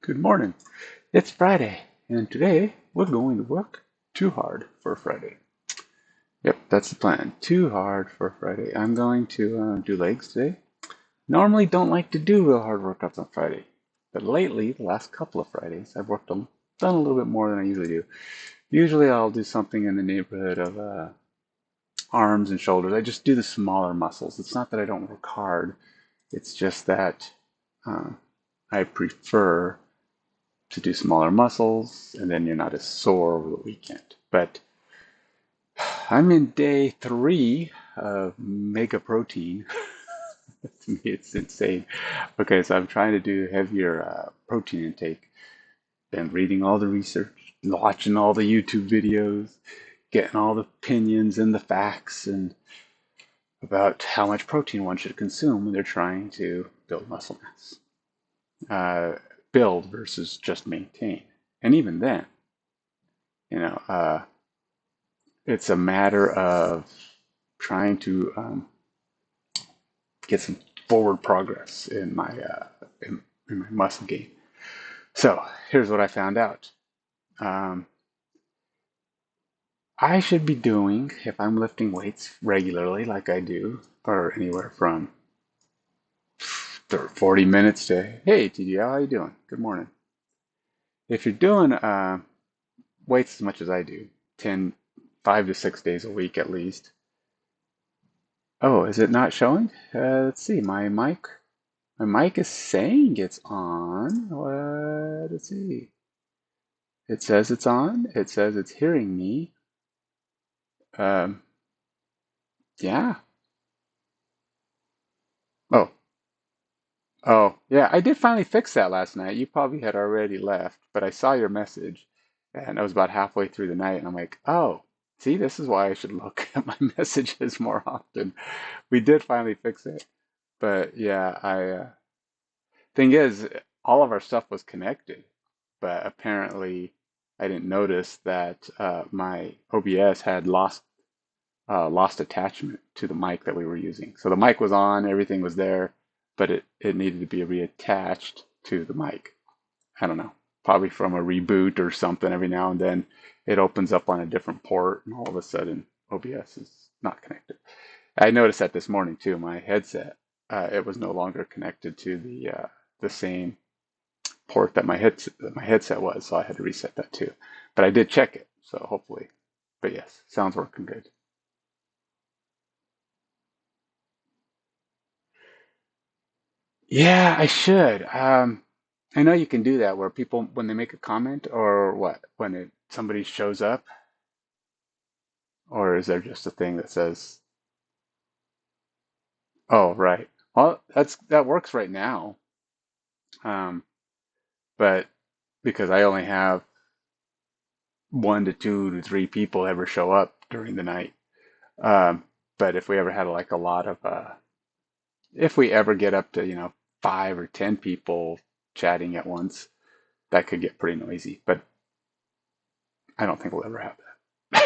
Good morning. It's Friday, and today we're going to work too hard for Friday. Yep, that's the plan. Too hard for Friday. I'm going to do legs today. Normally don't like to do real hard workouts on Friday, but lately, the last couple of Fridays, I've worked them, done a little bit more than I usually do. Usually I'll do something in the neighborhood of arms and shoulders. I just do the smaller muscles. It's not that I don't work hard. It's just that uh, I prefer to do smaller muscles, and then you're not as sore over the weekend. But I'm in day 3 of mega protein. To me, it's insane. Okay, so I'm trying to do heavier protein intake. Been reading all the research, watching all the YouTube videos, getting all the opinions and the facts and about how much protein one should consume when they're trying to build muscle mass. Build versus just maintain. And even then, you know, it's a matter of trying to get some forward progress in in my muscle gain. So here's what I found out. Um, I should be doing, if I'm lifting weights regularly, like I do, or anywhere from 40 minutes to, hey, TDL, how you doing? Good morning. If you're doing weights as much as I do, 5 to 6 days a week at least. Oh, is it not showing? Let's see, my mic is saying it's on. What? Let's see. It says it's on. It says it's hearing me. Um, yeah. Oh, oh, yeah. I did finally fix that last night. You probably had already left, but I saw your message, and I was about halfway through the night, and I'm like, oh, see, this is why I should look at my messages more often. We did finally fix it, but yeah, thing is, all of our stuff was connected, but apparently I didn't notice that my OBS had lost attachment to the mic that we were using. So the mic was on, everything was there, but it needed to be reattached to the mic. I don't know, probably from a reboot or something. Every now and then it opens up on a different port, and all of a sudden OBS is not connected. I noticed that this morning too. My headset, it was no longer connected to the same port that my headset was, so I had to reset that too. But I did check it, so hopefully. But yes, sounds working good. Yeah, I should. I know you can do that where people, when they make a comment or what, when somebody shows up, or is there just a thing that says, "Oh, right." Well, that works right now. Um, but because I only have 1 to 2 to 3 people ever show up during the night. Um, but if we ever had like a lot of if we ever get up to, 5 or 10 people chatting at once, that could get pretty noisy. But I don't think we'll ever have that.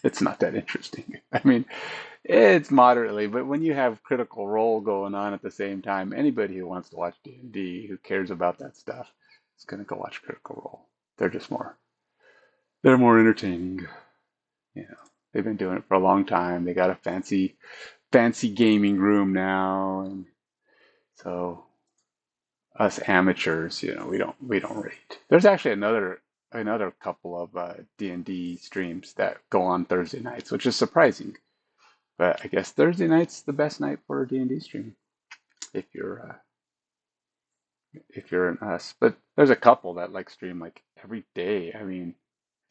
It's not that interesting. I mean, it's moderately, but when you have Critical Role going on at the same time, anybody who wants to watch D&D, who cares about that stuff, is going to go watch Critical Role. They're more entertaining. You know, they've been doing it for a long time. They got a fancy gaming room now, and so us amateurs, we don't rate. There's actually another couple of D&D streams that go on Thursday nights, which is surprising. But I guess Thursday night's the best night for a D&D stream if you're an us. But there's a couple that like stream like every day. I mean,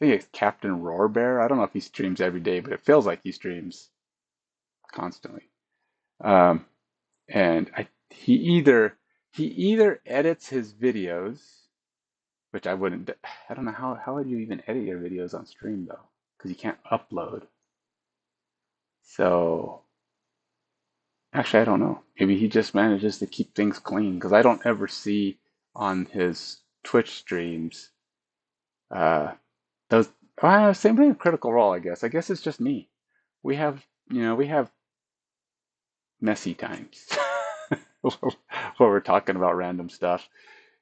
I think it's Captain Roarbear. I don't know if he streams every day, but it feels like he streams constantly. Um, and he either edits his videos, which I wouldn't. I don't know how would you even edit your videos on stream though, because you can't upload. So actually, I don't know. Maybe he just manages to keep things clean because I don't ever see on his Twitch streams uh, those. Same thing with Critical Role, I guess. I guess it's just me. We have messy times where we're talking about random stuff.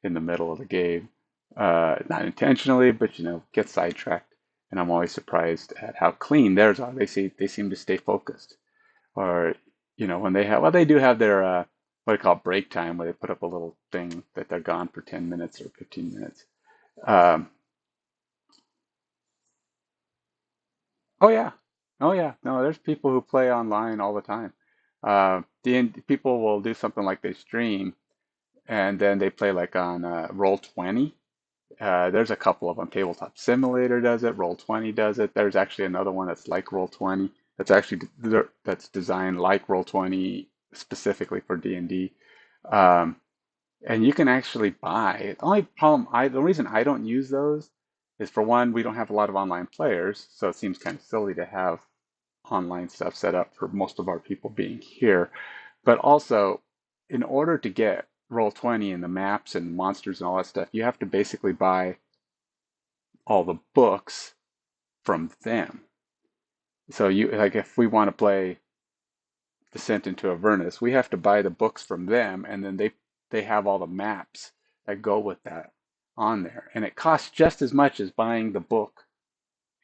in the middle of the game, not intentionally, but get sidetracked. And I'm always surprised at how clean theirs are. They seem to stay focused. Or when they have, well, they do have their what they call break time, where they put up a little thing that they're gone for 10 minutes or 15 minutes. Um, oh yeah, oh yeah. No, there's people who play online all the time. People will do something like they stream, and then they play like on Roll20. There's a couple of them. Tabletop Simulator does it. Roll20 does it. There's actually another one that's like Roll20. That's designed like Roll20 specifically for D&D. And you can actually buy. The reason I don't use those is, for one, we don't have a lot of online players, so it seems kind of silly to have online stuff set up for most of our people being here. But also, in order to get Roll20 and the maps and monsters and all that stuff, you have to basically buy all the books from them. So like if we want to play Descent into Avernus, we have to buy the books from them, and then they have all the maps that go with that on there, and it costs just as much as buying the book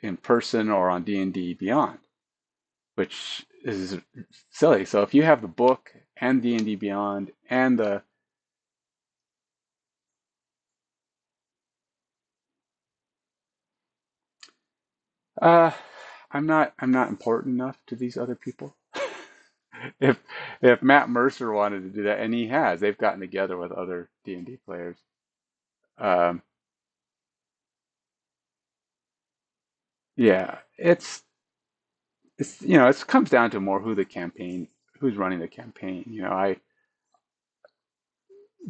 in person or on D&D Beyond, which is silly. So if you have the book and D&D Beyond and the uh I'm not important enough to these other people. If Matt Mercer wanted to do that, and they've gotten together with other D&D players. Um, yeah, it comes down to more who's running the campaign. I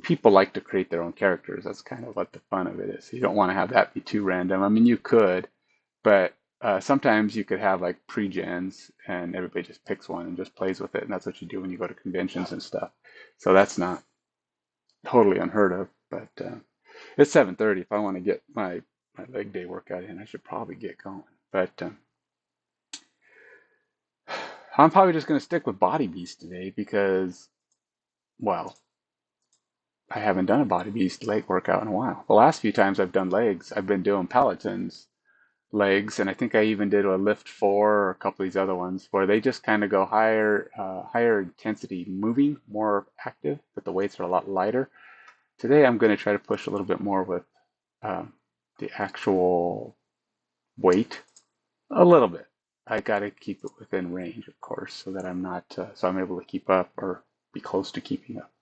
People like to create their own characters. That's kind of what the fun of it is. You don't want to have that be too random. I mean, you could, but sometimes you could have like pre-gens and everybody just picks one and just plays with it, and that's what you do when you go to conventions and stuff. So that's not totally unheard of, but it's 7:30. If I want to get my leg day workout in, I should probably get going. But I'm probably just going to stick with Body Beast today because, well, I haven't done a Body Beast leg workout in a while. The last few times I've done legs, I've been doing Peloton's legs, and I think I even did a Lift 4 or a couple of these other ones where they just kind of go higher intensity moving, more active, but the weights are a lot lighter. Today I'm going to try to push a little bit more with um, the actual weight, a little bit. I got to keep it within range, of course, so that I'm not, so I'm able to keep up or be close to keeping up.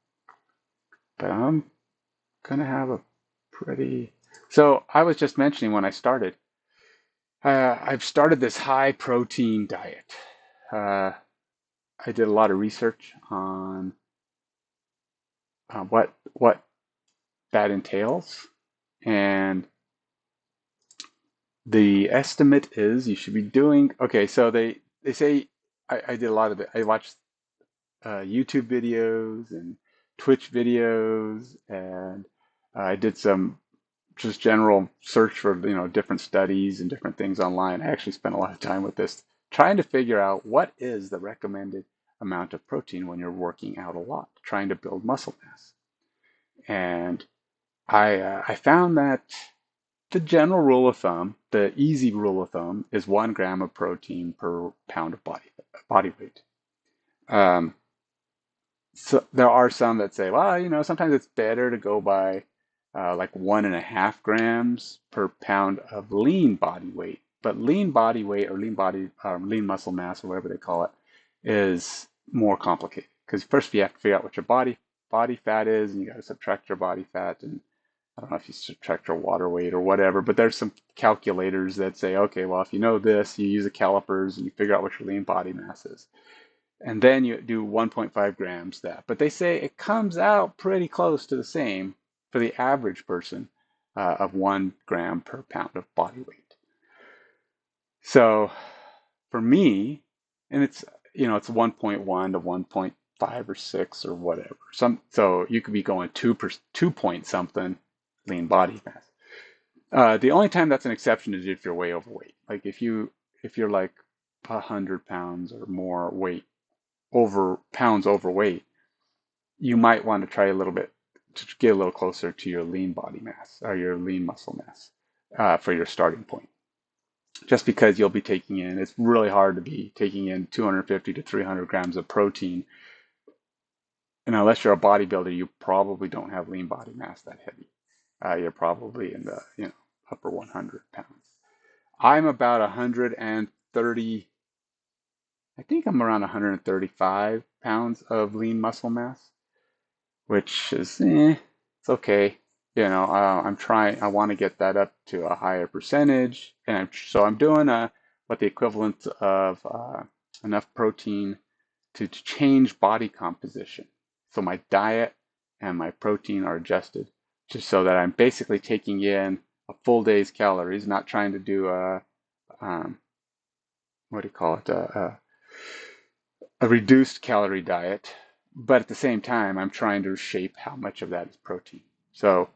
But I'm gonna have a pretty. So I was just mentioning when I started, I've started this high protein diet. Uh, I did a lot of research on what that entails, and the estimate is you should be doing. Okay, so they say I did a lot of it. I watched YouTube videos and Twitch videos, and I did some just general search for different studies and different things online. I actually spent a lot of time with this, trying to figure out what is the recommended amount of protein when you're working out a lot, trying to build muscle mass. And I found that the general rule of thumb, the easy rule of thumb, is 1 gram of protein per pound of body weight. Um, so there are some that say, well, sometimes it's better to go by like 1.5 grams per pound of lean body weight. But lean body weight or lean muscle mass or whatever they call it is more complicated because first you have to figure out what your body fat is, and you got to subtract your body fat, and I don't know if you subtract your water weight or whatever, but there's some calculators that say, okay, well, if you know this, you use the calipers and you figure out what your lean body mass is. And then you do 1.5 grams that. But they say it comes out pretty close to the same for the average person of 1 gram per pound of body weight. So for me, and it's 1.1 to 1.5 or 6 or whatever. So you could be going 2 point something lean body mass. The only time that's an exception is if you're way overweight. Like if you're like 100 pounds or more weight pounds overweight, you might want to try a little bit to get a little closer to your lean body mass or your lean muscle mass for your starting point. Just because you'll be taking in, it's really hard to be taking in 250 to 300 grams of protein. And unless you're a bodybuilder, you probably don't have lean body mass that heavy. You're probably in the upper 100 pounds. I'm about 130, I think I'm around 135 pounds of lean muscle mass, which is, it's okay. I'm trying, I want to get that up to a higher percentage. And so I'm doing what the equivalent of enough protein to change body composition. So my diet and my protein are adjusted just so that I'm basically taking in a full day's calories, not trying to do what do you call it, a reduced calorie diet, but at the same time, I'm trying to shape how much of that is protein. So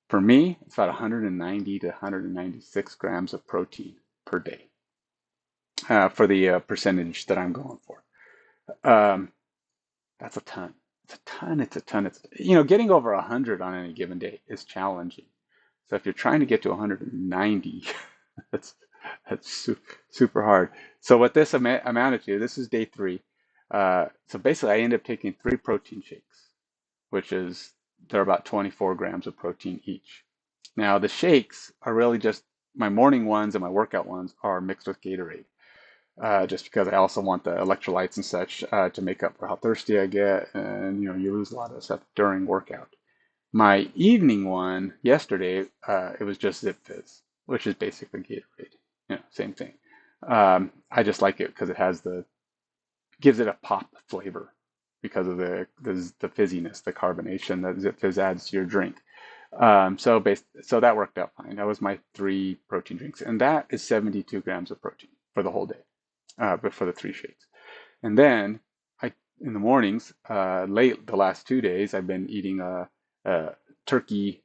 for me, it's about 190 to 196 grams of protein per day for the percentage that I'm going for. That's a ton. It's a ton. It's a ton. Getting over 100 on any given day is challenging. So if you're trying to get to 190, that's super hard. So what this amounted to, this is day 3. So basically, I ended up taking 3 protein shakes, which is they're about 24 grams of protein each. Now the shakes are really just my morning ones and my workout ones are mixed with Gatorade. Just because I also want the electrolytes and such to make up for how thirsty I get, and you lose a lot of stuff during workout. My evening one yesterday, it was just Zip Fizz, which is basically Gatorade. Same thing. I just like it because it gives it a pop flavor because of the fizziness, the carbonation that Zip Fizz adds to your drink. So that worked out fine. That was my 3 protein drinks, and that is 72 grams of protein for the whole day, but for the 3 shakes. And then in the mornings, late the last 2 days, I've been eating a turkey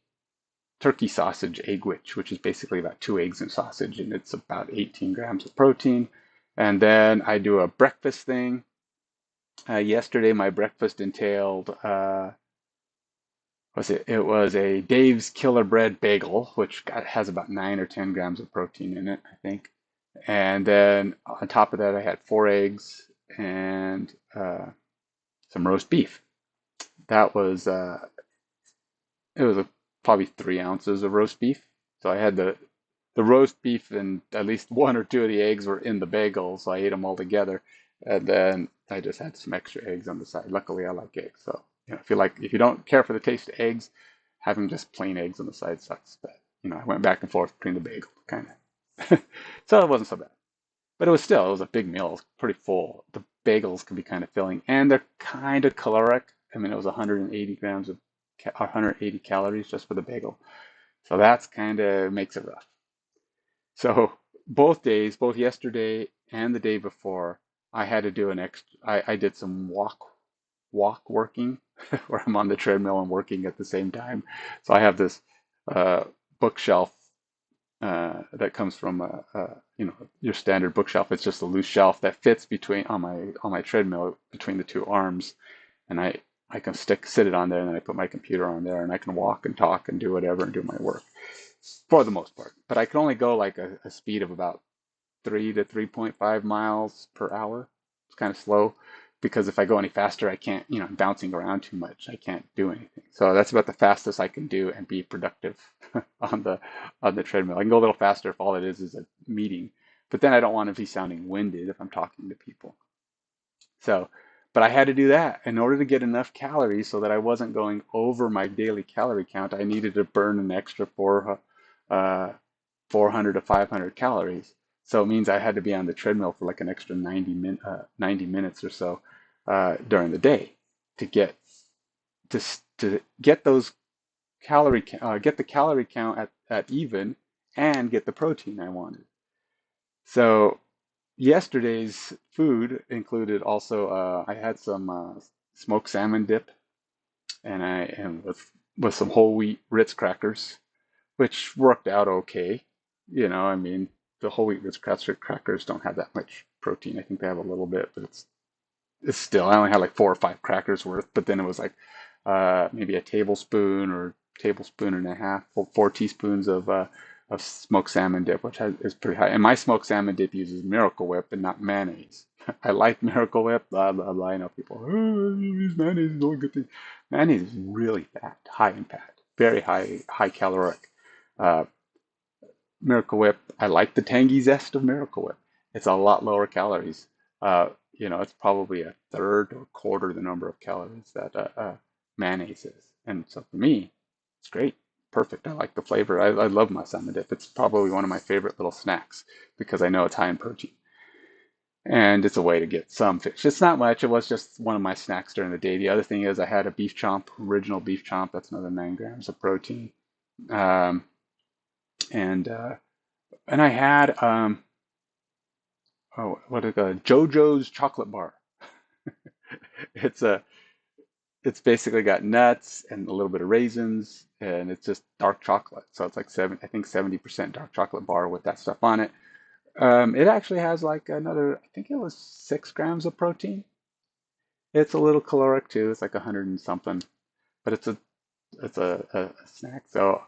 sausage egg which is basically about 2 eggs and sausage, and it's about 18 grams of protein. And then I do a breakfast thing. Yesterday, my breakfast entailed it was a Dave's Killer Bread bagel, which has about 9 or 10 grams of protein in it, I think. And then on top of that, I had 4 eggs and some roast beef. That was it was probably 3 ounces of roast beef. So I had the roast beef, and at least 1 or 2 of the eggs were in the bagel, so I ate them all together. And then I just had some extra eggs on the side. Luckily, I like eggs, so if you don't care for the taste of eggs, having just plain eggs on the side sucks. But I went back and forth between the bagel, kind of. So it wasn't so bad. But it was a big meal. It was pretty full. The bagels can be kind of filling, and they're kind of caloric. I mean, it was 180 grams of 180 calories just for the bagel. So that's kind of makes it rough. So both days, both yesterday and the day before, I had to do an extra. I did some walk working, where I'm on the treadmill and working at the same time. So I have this bookshelf that comes from your standard bookshelf. It's just a loose shelf that fits between on my treadmill between the 2 arms, and I can sit it on there, and then I put my computer on there, and I can walk and talk and do whatever and do my work for the most part. But I can only go like a speed of about 3 to 3.5 miles per hour. It's kind of slow because if I go any faster, I can't, I'm bouncing around too much. I can't do anything. So that's about the fastest I can do and be productive on the treadmill. I can go a little faster if all it is a meeting, but then I don't want to be sounding winded if I'm talking to people. So, but I had to do that in order to get enough calories so that I wasn't going over my daily calorie count. I needed to burn an extra 400 to 500 calories. So it means I had to be on the treadmill for like an extra 90 minutes or so during the day to get those get the calorie count at even and get the protein I wanted. So yesterday's food included also I had some smoked salmon dip, and with some whole wheat Ritz crackers, which worked out okay. I mean, the whole wheat Ritz crackers don't have that much protein. I think they have a little bit, but it's still, I only had like 4 or 5 crackers worth, but then it was like maybe a tablespoon or tablespoon and a half, 4 teaspoons of smoked salmon dip, which is pretty high. And my smoked salmon dip uses Miracle Whip and not mayonnaise. I like Miracle Whip, blah, blah, blah. I know people, oh, you use mayonnaise is the only good thing. Mayonnaise is really fat, high in fat, very high caloric. Uh, Miracle Whip, I like the tangy zest of Miracle Whip. It's a lot lower calories. It's probably a third or quarter the number of calories that mayonnaise is. And so for me, it's great. Perfect. I like the flavor. I love my salmon dip. It's probably one of my favorite little snacks because I know it's high in protein. And it's a way to get some fish. It's not much. It was just one of my snacks during the day. The other thing is I had a beef chomp, original beef chomp. That's another 9 grams of protein. Um, and uh, and I had what is it? JoJo's chocolate bar. It's a it's basically got nuts and a little bit of raisins, and it's just dark chocolate. So it's like I think 70% dark chocolate bar with that stuff on it. It actually has like another, I think it was 6 grams of protein. It's a little caloric too. It's like 100 and something, but it's a snack. So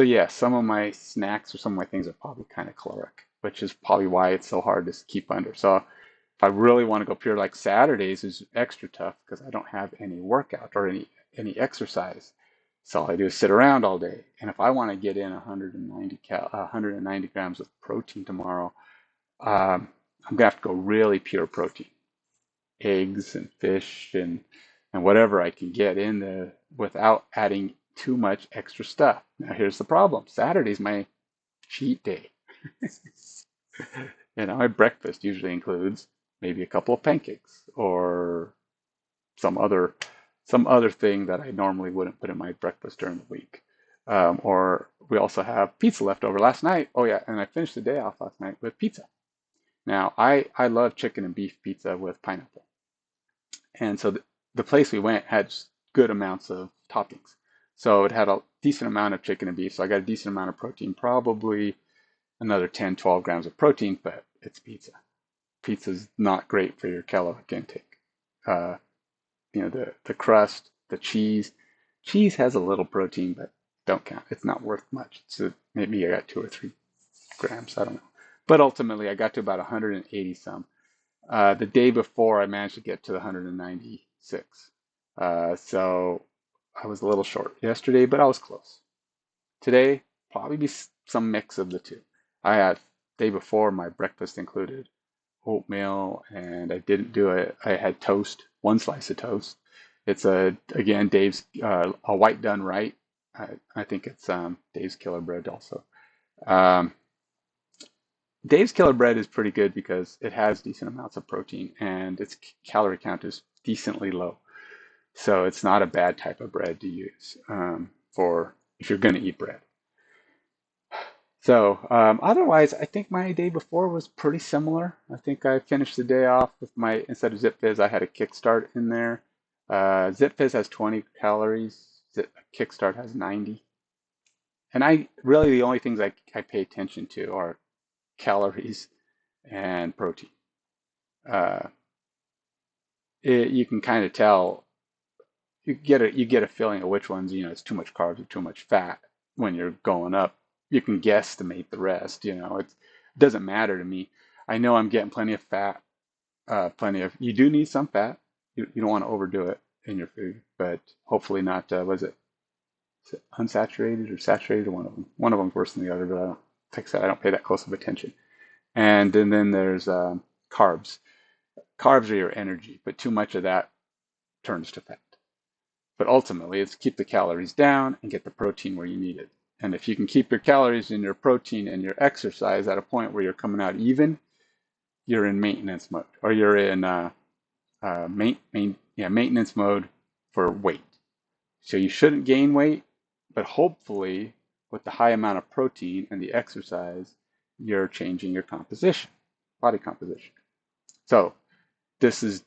yeah, some of my snacks or some of my things are probably kind of caloric, which is probably why it's so hard to keep under. So if I really want to go pure, like Saturdays is extra tough because I don't have any workout or any exercise. So all I do is sit around all day. And if I want to get in 190 grams of protein tomorrow, I'm gonna have to go really pure protein, eggs and fish and whatever I can get in there without adding too much extra stuff. Now here's the problem. Saturday's my cheat day. My breakfast usually includes maybe a couple of pancakes or some other some other thing that I normally wouldn't put in my breakfast during the week. Or we also have pizza left over last night. Oh yeah, and I finished the day off last night with pizza. Now I love chicken and beef pizza with pineapple. And so the place we went had good amounts of toppings. So it had a decent amount of chicken and beef. So I got a decent amount of protein, probably another 10, 12 grams of protein, but it's pizza. Pizza's not great for your caloric intake. Uh, the crust, the cheese. Cheese has a little protein, but don't count. It's not worth much. So maybe I got 2 or 3 grams. I don't know. But ultimately, I got to about 180 some. The day before, I managed to get to 196. So I was a little short yesterday, but I was close. Today, probably be some mix of the two. I had day before my breakfast included oatmeal, and I didn't do it. I had toast, 1 slice of toast. It's again Dave's a white done right. I think it's Dave's Killer Bread also. Um, Dave's Killer Bread is pretty good because it has decent amounts of protein and its calorie count is decently low. So it's not a bad type of bread to use for if you're going to eat bread. So otherwise, I think my day before was pretty similar. I think I finished the day off with instead of Zip Fizz, I had a Kickstart in there. Zip Fizz has 20 calories. Kickstart has 90. And the only things I pay attention to are calories and protein. Uh, you can kind of tell, you get a feeling of which ones, it's too much carbs or too much fat when you're going up. You can guesstimate the rest, it doesn't matter to me. I know I'm getting plenty of fat, you do need some fat. You don't want to overdo it in your food, but hopefully not, is it unsaturated or saturated? One of them. One of them's worse than the other, but I don't pay that close of attention. And then there's carbs. Carbs are your energy, but too much of that turns to fat. But ultimately, it's keep the calories down and get the protein where you need it. And if you can keep your calories and your protein and your exercise at a point where you're coming out even, you're in maintenance mode, or you're in maintenance mode for weight. So you shouldn't gain weight, but hopefully, with the high amount of protein and the exercise, you're changing your composition, body composition. So this is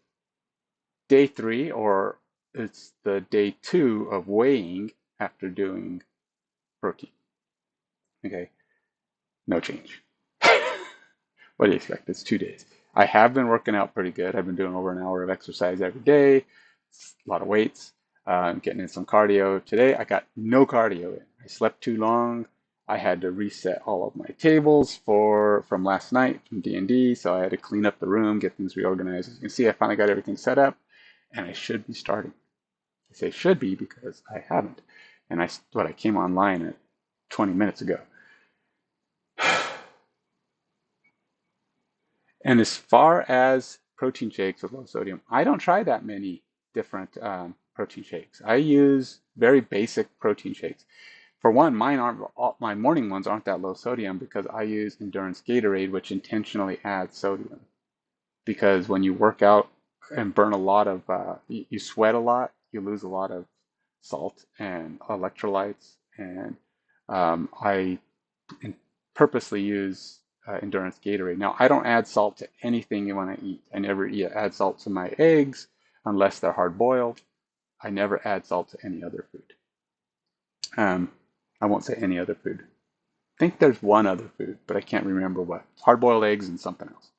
day 3, or it's the day 2 of weighing after doing protein. Okay, no change. What do you expect? It's 2 days. I have been working out pretty good. I've been doing over an hour of exercise every day. a lot of weights, getting in some cardio. Today, I got no cardio in. I slept too long. I had to reset all of my tables from last night from D&D, so I had to clean up the room, get things reorganized. As you can see, I finally got everything set up, and I should be starting. I say should be because I haven't. And I came online at 20 minutes ago. And as far as protein shakes with low sodium, I don't try that many different protein shakes. I use very basic protein shakes. For one, my morning ones aren't that low sodium because I use Endurance Gatorade, which intentionally adds sodium. Because when you work out and burn a lot of, you sweat a lot, you lose a lot of salt and electrolytes. And I purposely use Endurance Gatorade. Now, I don't add salt to anything when I eat. I never add salt to my eggs unless they're hard boiled. I never add salt to any other food. I won't say any other food. I think there's one other food, but I can't remember what. Hard boiled eggs and something else.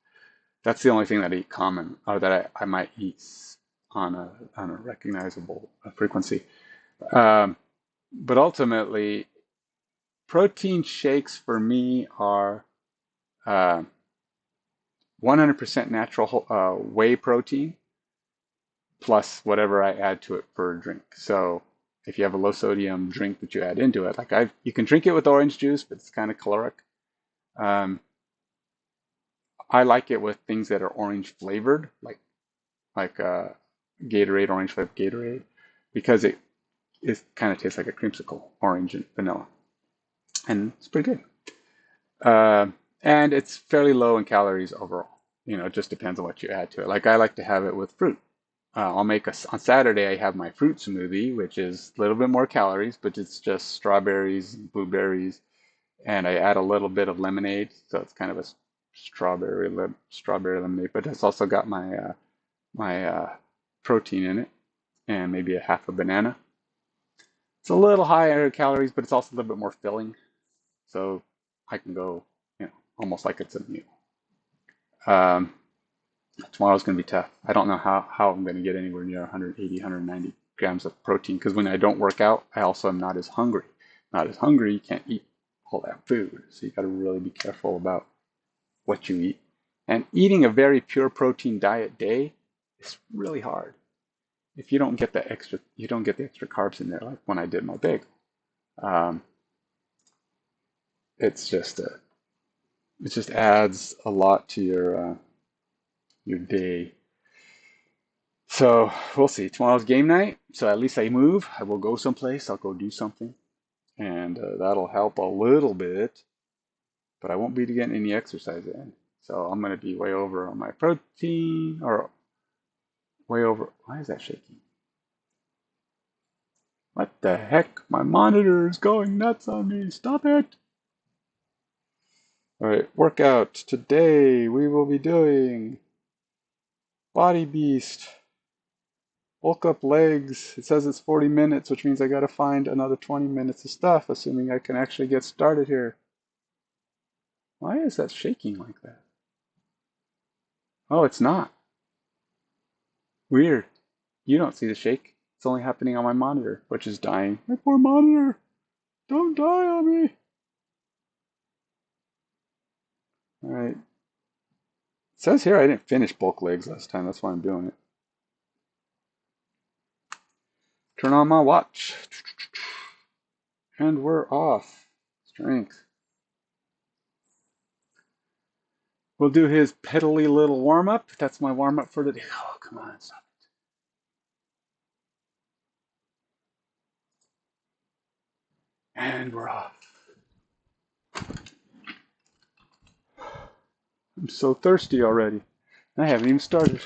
That's the only thing that I eat common, or that I might eat on a recognizable frequency. But ultimately, protein shakes for me are 100% natural whey protein plus whatever I add to it for a drink. So if you have a low sodium drink that you add into it, you can drink it with orange juice, but it's kind of caloric. I like it with things that are orange flavored, like Gatorade, orange flavored Gatorade, because it kind of tastes like a creamsicle, orange and vanilla, and it's pretty good. And it's fairly low in calories overall. It just depends on what you add to it. Like I like to have it with fruit. On Saturday, I have my fruit smoothie, which is a little bit more calories, but it's just strawberries and blueberries, and I add a little bit of lemonade, so it's kind of a strawberry lemonade. But it's also got my protein in it, and maybe a half a banana. It's a little higher calories, but it's also a little bit more filling, so I can go, almost like it's a meal. Tomorrow's going to be tough. I don't know how I'm going to get anywhere near 180, 190 grams of protein because when I don't work out, I also am not as hungry. Not as hungry, you can't eat all that food. So you got to really be careful about what you eat. And eating a very pure protein diet day is really hard if you don't get the extra carbs in there, like when I did my bagel. It just adds a lot to your day. So we'll see. Tomorrow's game night, so at least I move. I will go someplace. I'll go do something, and that'll help a little bit. But I won't be getting any exercise in, so I'm gonna be way over on my protein, or way over. Why is that shaking? What the heck? My monitor is going nuts on me. Stop it! All right, workout. Today we will be doing BodyBeast Bulk Up Legs. It says it's 40 minutes, which means I gotta find another 20 minutes of stuff, assuming I can actually get started here. Why is that shaking like that? Oh, it's not. Weird. You don't see the shake. It's only happening on my monitor, which is dying. My poor monitor! Don't die on me! Alright. It says here I didn't finish bulk legs last time, that's why I'm doing it. Turn on my watch. And we're off. Strength. We'll do his pedally little warm-up. That's my warm-up for today. Oh, come on, stop it. And we're off. I'm so thirsty already. I haven't even started.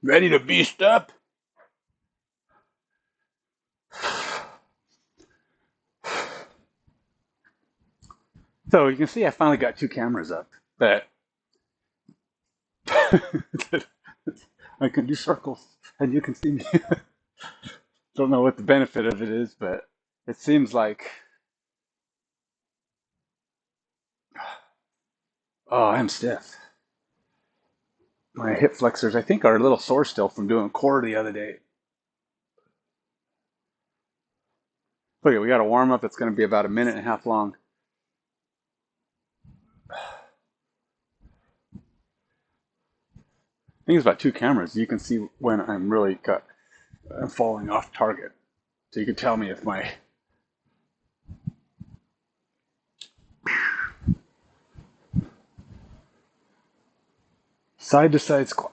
Ready to beast up? So you can see I finally got two cameras up that I can do circles and you can see me. Don't know what the benefit of it is, but It seems like, oh, I'm stiff. My hip flexors, I think, are a little sore still from doing core the other day. Okay, we got a warm up that's going to be about a minute and a half long. I think it's about 2 cameras. You can see when I'm really I'm falling off target. So you can tell me if my side to side squat.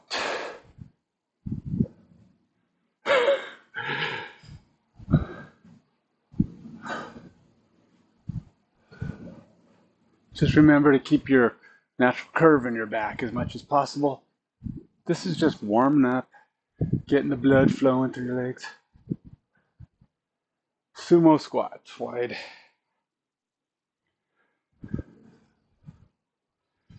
Just remember to keep your natural curve in your back as much as possible. This is just warming up, getting the blood flowing through your legs. Sumo squat, wide.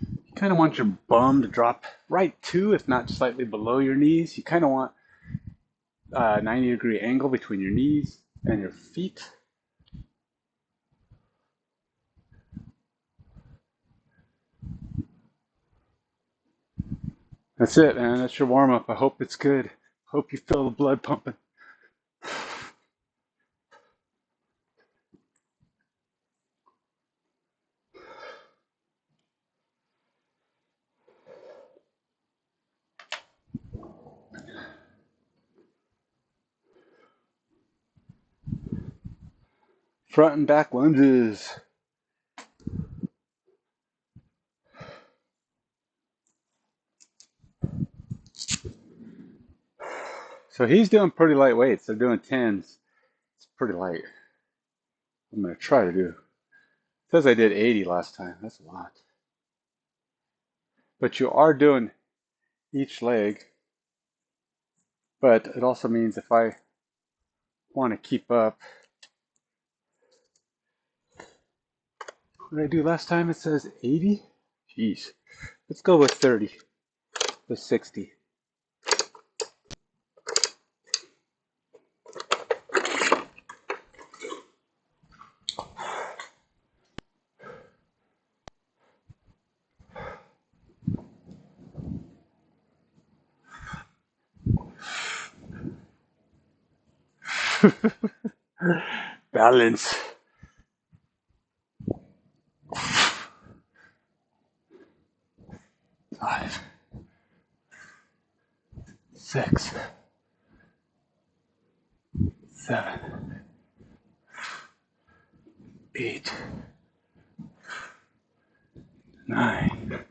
You kind of want your bum to drop right to, if not slightly below your knees. You kind of want a 90-degree angle between your knees and your feet. That's it, man. That's your warm up. I hope it's good. Hope you feel the blood pumping. Front and back lunges. So he's doing pretty light weights. They're doing 10s. It's pretty light. I'm going to try to do. It says I did 80 last time. That's a lot. But you are doing each leg. But it also means if I want to keep up. What did I do last time? It says 80? Jeez. Let's go with 30. With 60. Balance. 5, 6, 7, 8, 9,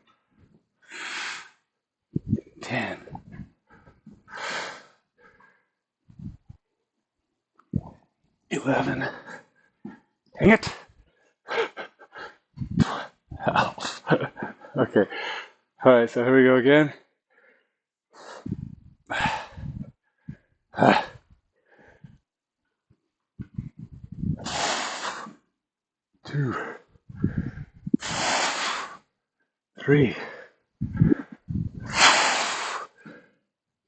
10, 11. Dang it. 12. Okay. All right, so here we go again. 2, 3,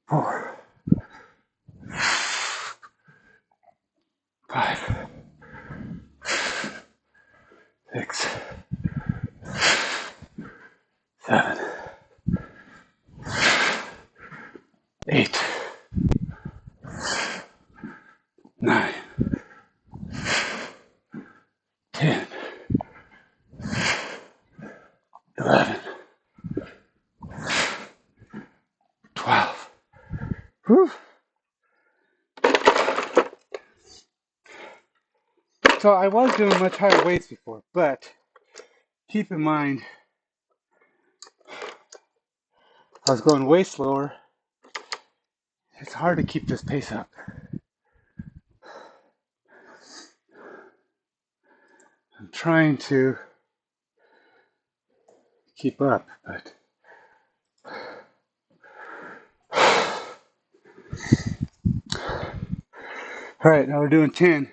4, 5, 6, 7, 8, 9, 10, 11, 12. Whew. So I was doing much higher weights before, but keep in mind, I was going way slower. It's hard to keep this pace up. I'm trying to keep up, but all right, now we're doing 10.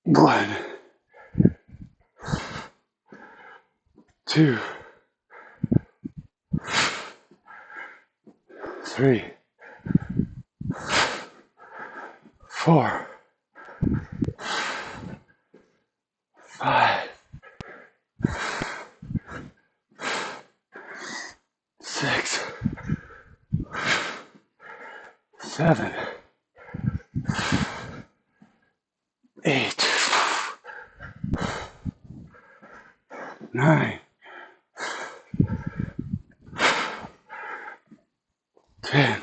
1, 2, 3, 4, 5, 6, 7, 8, 9, 10.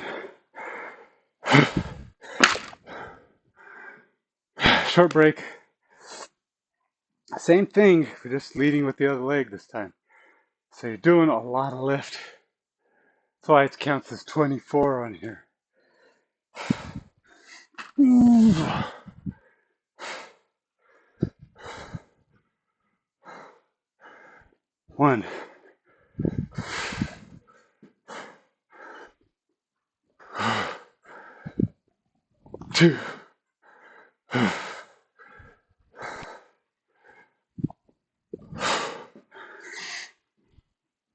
Short break. Same thing, we're just leading with the other leg this time. So you're doing a lot of lift. That's why it counts as 24 on here. 1, 2,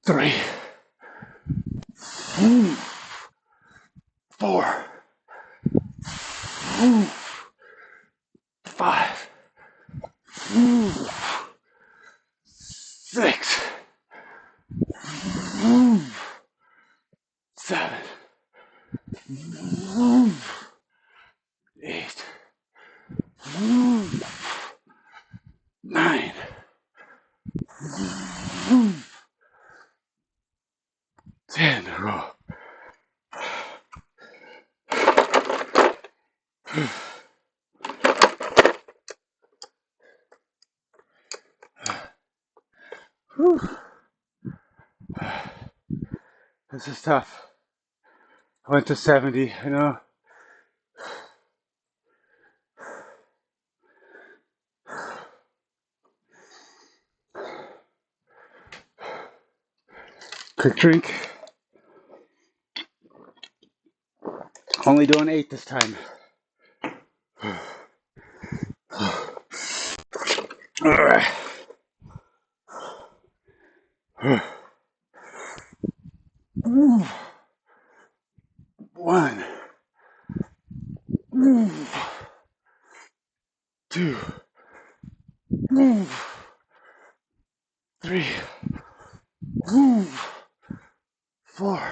3, 4, 5, 6, 7, 8, 9, 10. This is tough. I went to 70, I know. Quick drink. Only doing 8 this time. 1, 2, 3, 4,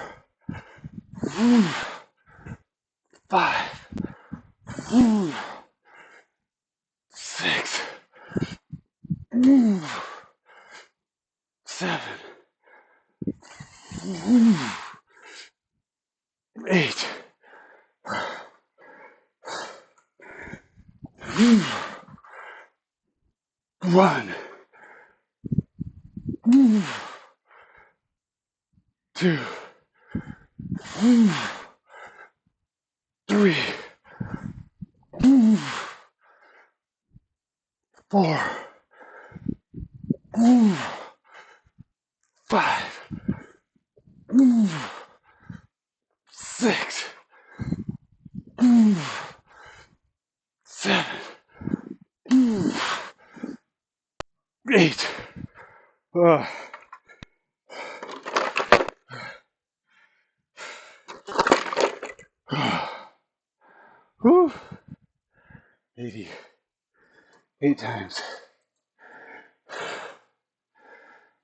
5, 6, 7, 8, 1, 2, 3, 4, 5, 6, 7, 8. Whew. 80. 8 times.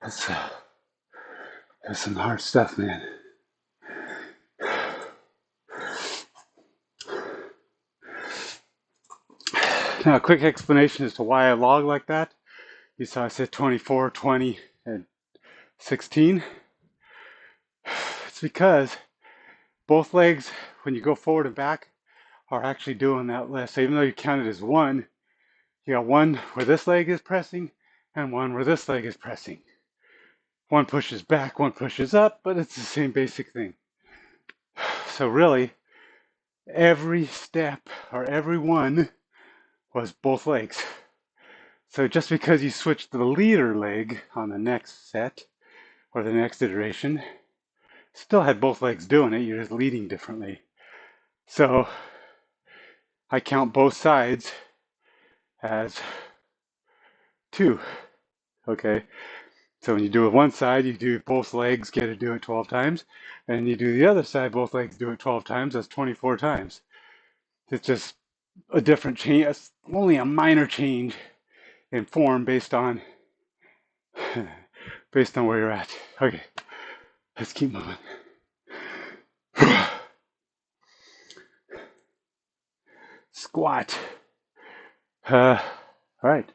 That's some hard stuff, man. Now, a quick explanation as to why I log like that. You saw I said 24, 20, and 16. It's because both legs, when you go forward and back, are actually doing that lift. So even though you count it as 1, you got one where this leg is pressing and one where this leg is pressing. One pushes back, one pushes up, but it's the same basic thing. So really, every step or every one was both legs. So just because you switch to the leader leg on the next set or the next iteration, still had both legs doing it, you're just leading differently. So I count both sides as 2, okay? So when you do it one side, you do both legs, get to do it 12 times. And you do the other side, both legs do it 12 times. That's 24 times. It's just a different change. It's only a minor change in form based on where you're at. Okay, let's keep moving. Squat. All right.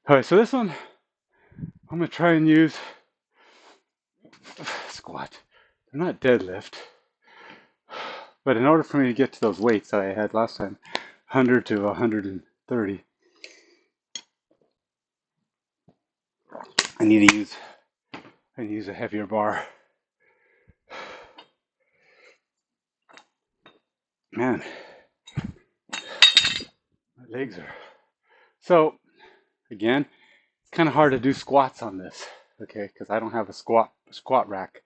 All right, so this one, I'm going to try and use squat. They're not deadlift. But in order for me to get to those weights that I had last time, 100 to 130, I need to use a heavier bar. Man, my legs are... So, again, it's kind of hard to do squats on this, okay, because I don't have a squat rack.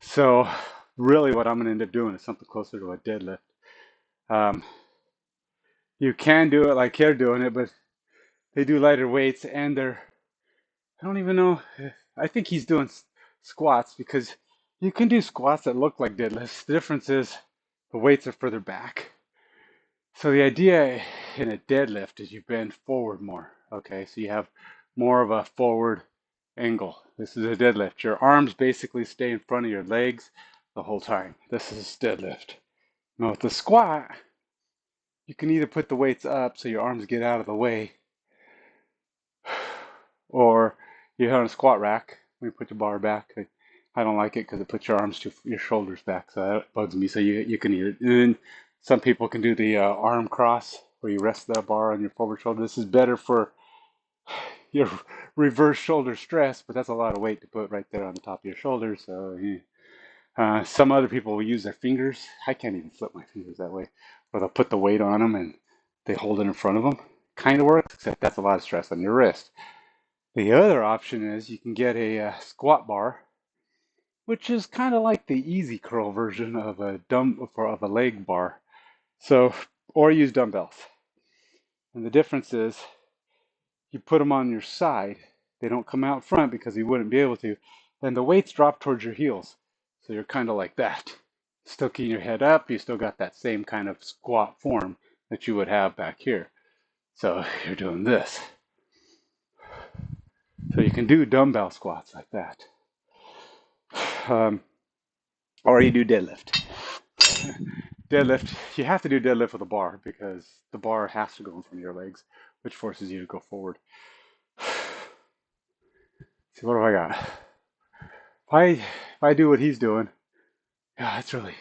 So, really what I'm going to end up doing is something closer to a deadlift. You can do it like they're doing it, but they do lighter weights, and I don't even know, I think he's doing squats, because you can do squats that look like deadlifts. The difference is the weights are further back. So the idea in a deadlift is you bend forward more, okay? So you have more of a forward angle. This is a deadlift. Your arms basically stay in front of your legs the whole time. This is deadlift. Now with the squat, you can either put the weights up so your arms get out of the way, or you have a squat rack. When you put your bar back, I don't like it because it puts your shoulders back, so that bugs me. So you can either, and then some people can do the arm cross where you rest the bar on your forward shoulder. This is better for your reverse shoulder stress, but that's a lot of weight to put right there on the top of your shoulder. So some other people will use their fingers. I can't even flip my fingers that way. Or they'll put the weight on them and they hold it in front of them. Kind of works, except that's a lot of stress on your wrist. The other option is you can get a squat bar, which is kind of like the easy curl version of a leg bar. So, or use dumbbells. And the difference is you put them on your side. They don't come out front because you wouldn't be able to. And the weights drop towards your heels. So you're kind of like that. Still keeping your head up. You still got that same kind of squat form that you would have back here. So you're doing this. So you can do dumbbell squats like that. Or you do deadlift. Deadlift, you have to do deadlift with a bar because the bar has to go in front of your legs, which forces you to go forward. See, what do I got? If I do what he's doing, yeah, that's really,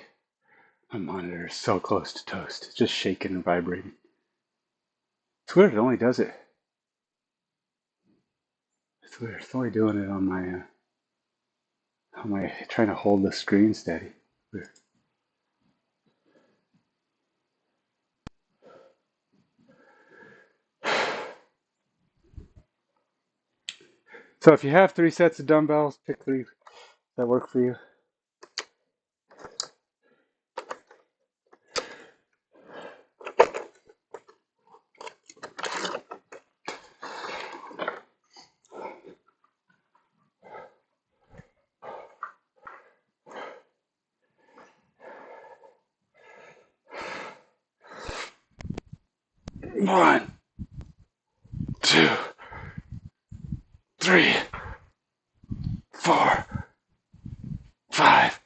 my monitor is so close to toast. It's just shaking and vibrating. It's weird, it only does it. It's weird, it's only doing it on my trying to hold the screen steady. Weird. So if you have 3 sets of dumbbells, pick 3 that work for you. One, 2, 3, 4, 5,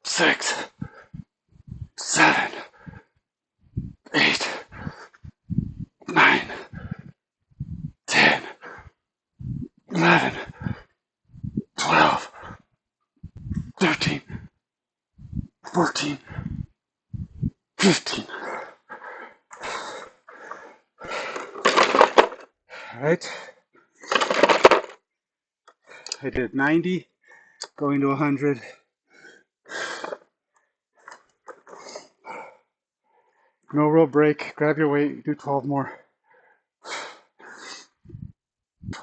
6, 7, 8, 9, 10, 11, 12, 13, 14, 15. All right. I did 90, going to 100. No real break. Grab your weight. Do 12 more.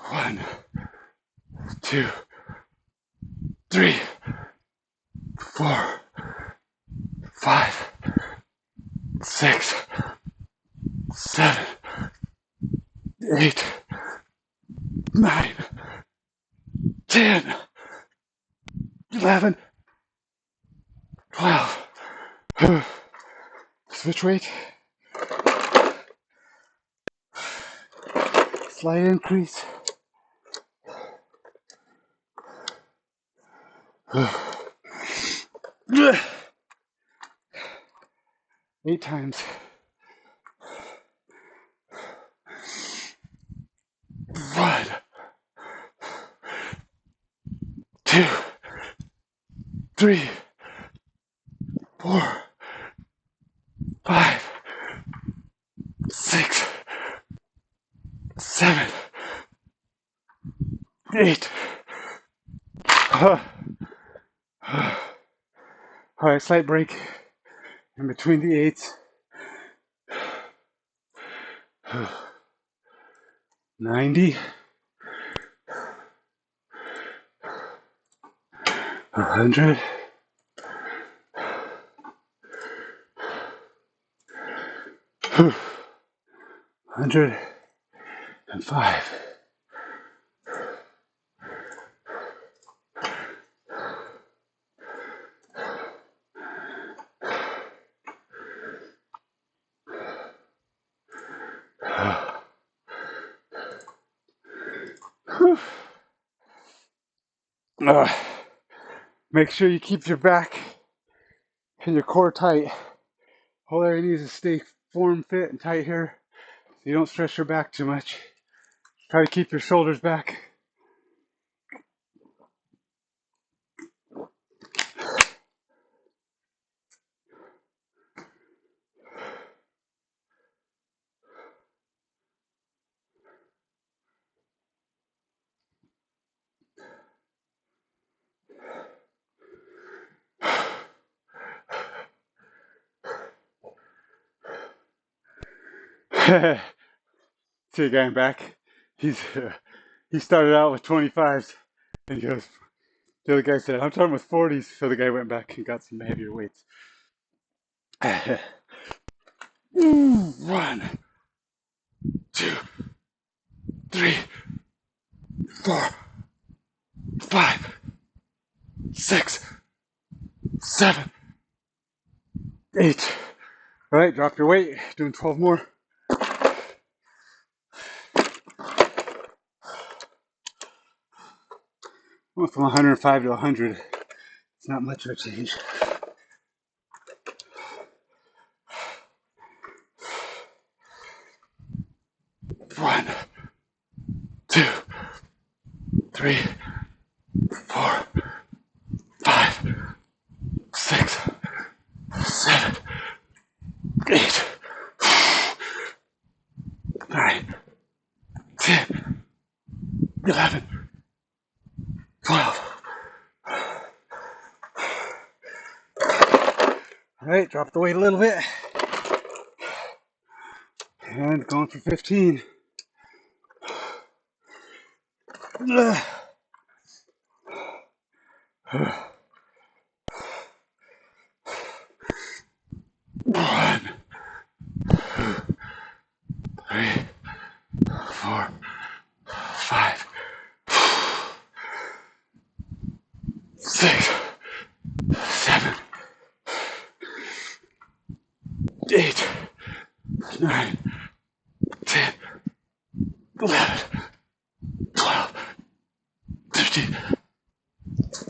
1, 2, 3, 4, 5, 6, 7, 8, 9, 11, 12. Switch weight. Slight increase. 8 times. 1, 2, 3, 4, 5, 6, 7, 8. All right, slight break in between the 8s. 90, 100, 105. Make sure you keep your back and your core tight. All area needs to stay form fit and tight here, so you don't stress your back too much. Try to keep your shoulders back. See a guy in back. He started out with 25s, and he goes. The other guy said, "I'm talking with 40s." So the guy went back and got some heavier weights. 1, 2, 3, 4, 5, 6, 7, 8. All right, drop your weight. Doing 12 more. Went from 105 to 100. It's not much of a change. One, 2, 3, 4, 5, 6, 7, 8, 9, 10, 11, 12. All right, drop the weight a little bit. And going for 15. 1, 3, 4, 5, 6, 7, 8, 9, 10, 11, 12, 13,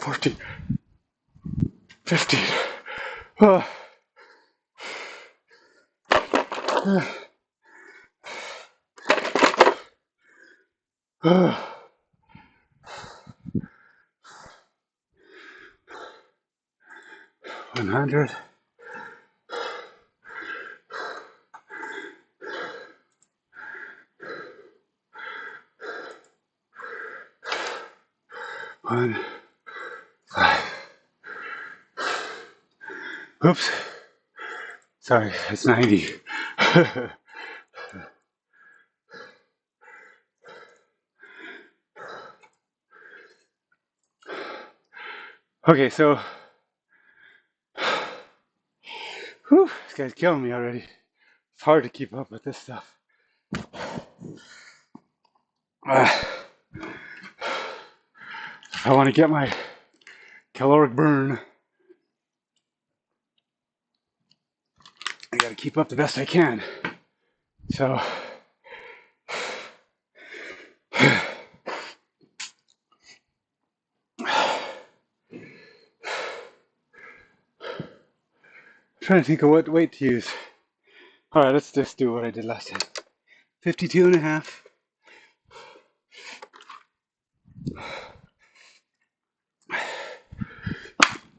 14, 15. Oh. 100. 1, 5. Oops. Sorry, it's 90. Okay, so this guy's killing me already. It's hard to keep up with this stuff. I want to get my caloric burn. I got to keep up the best I can. So, trying to think of what weight to use. All right, let's just do what I did last time. 52 and a half.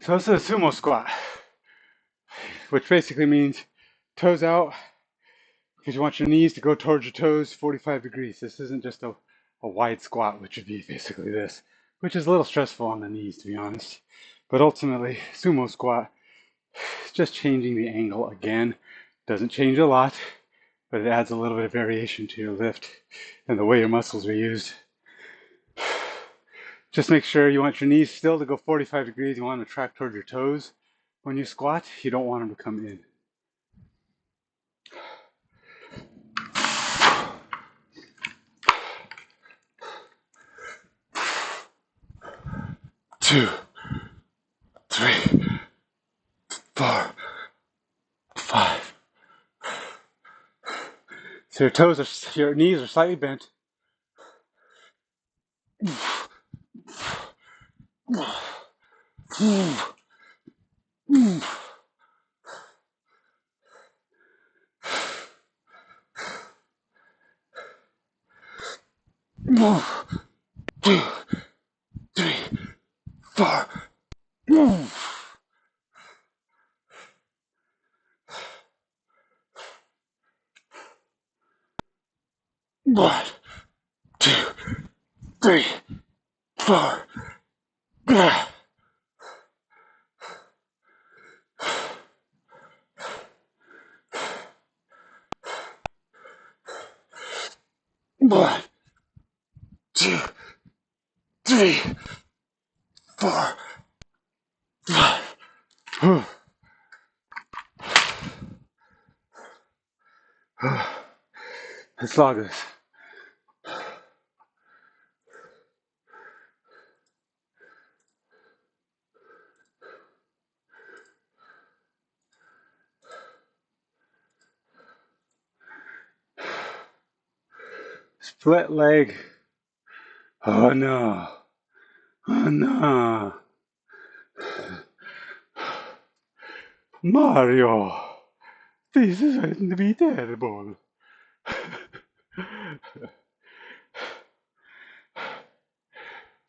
So this is a sumo squat, which basically means toes out, because you want your knees to go towards your toes 45 degrees. This isn't just a wide squat, which would be basically this, which is a little stressful on the knees, to be honest. But ultimately, sumo squat is just changing the angle again. Doesn't change a lot, but it adds a little bit of variation to your lift and the way your muscles are used. Just make sure you want your knees still to go 45 degrees. You want them to track towards your toes. When you squat, you don't want them to come in. 2, 3, 4, 5. So your knees are slightly bent. One, 2, 3, 4. One, 2, 3, 4. One, 2, 3, 4, 5. Let's log this. Split leg. Oh no. Oh no. Mario. This is going to be terrible.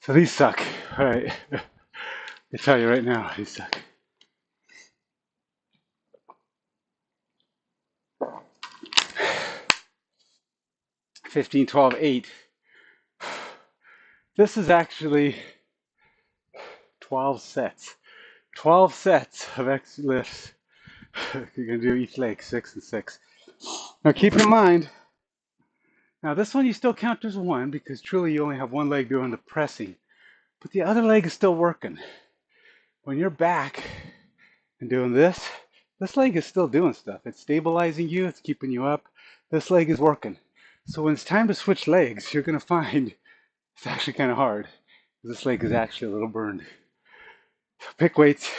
So these suck. Alright. I tell you right now, these suck. $15, $12, $8. This is actually 12 sets. 12 sets of X lifts. You're going to do each leg, 6 and 6. Now keep in mind, now this one you still count as one because truly you only have one leg doing the pressing. But the other leg is still working. When you're back and doing this leg is still doing stuff. It's stabilizing you, it's keeping you up. This leg is working. So when it's time to switch legs, you're going to find it's actually kind of hard. This leg is actually a little burned. So pick weights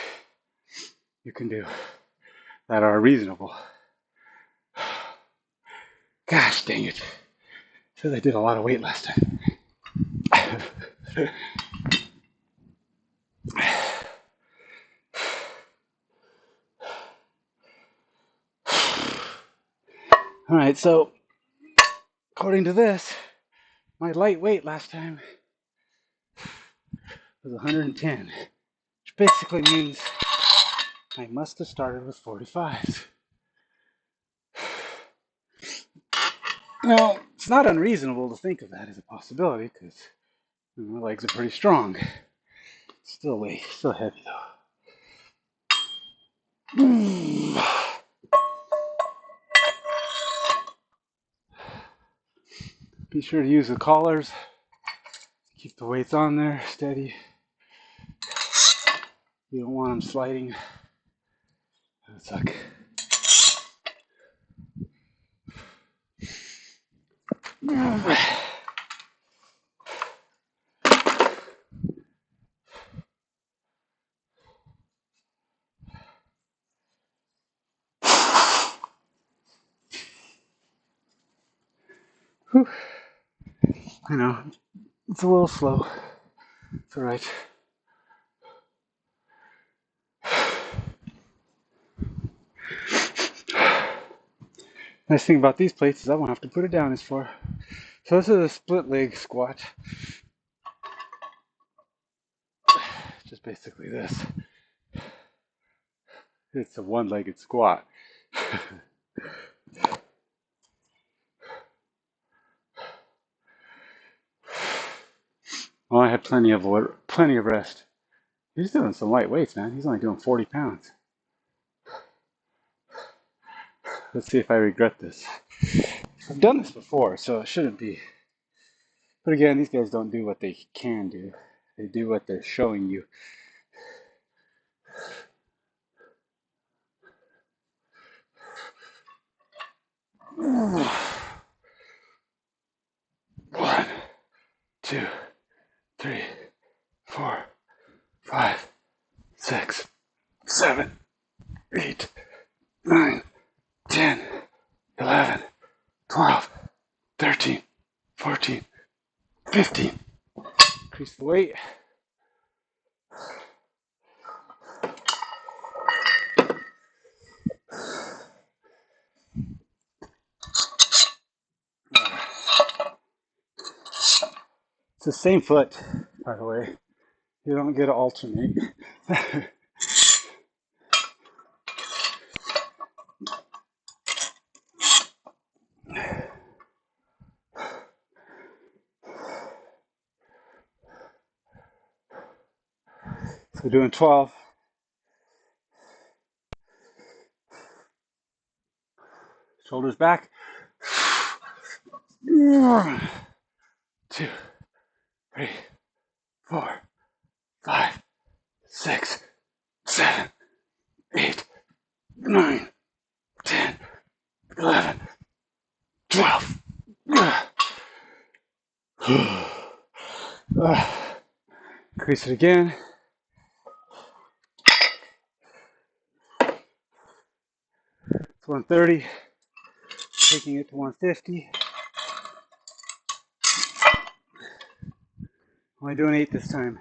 you can do that are reasonable. Gosh dang it. Says I did a lot of weight last time. All right, so according to this, my light weight last time was 110, which basically means I must have started with 45s. Now, it's not unreasonable to think of that as a possibility because my legs are pretty strong. Still heavy though. Be sure to use the collars. Keep the weights on there, steady. You don't want them sliding. That would suck. Whew. I know, it's a little slow. It's all right. Nice thing about these plates is I won't have to put it down as far. So this is a split leg squat. Just basically this. It's a one-legged squat. Well, I had plenty of rest. He's doing some light weights, man. He's only doing 40 pounds. Let's see if I regret this. I've done this before, so it shouldn't be. But again, these guys don't do what they can do. They do what they're showing you. One, 2, 3, 4, 5, 6, 7, 8, 9, 10, 11, 12, 13, 14, 15. Increase the weight. It's the same foot, by the way. You don't get to alternate. So we're doing 12. Shoulders back. 1, 2, 3, 4, 5, 6, 7, 8, 9, 10, 11, 12. Increase it again. It's 130. Taking it to 150. Only doing 8 this time.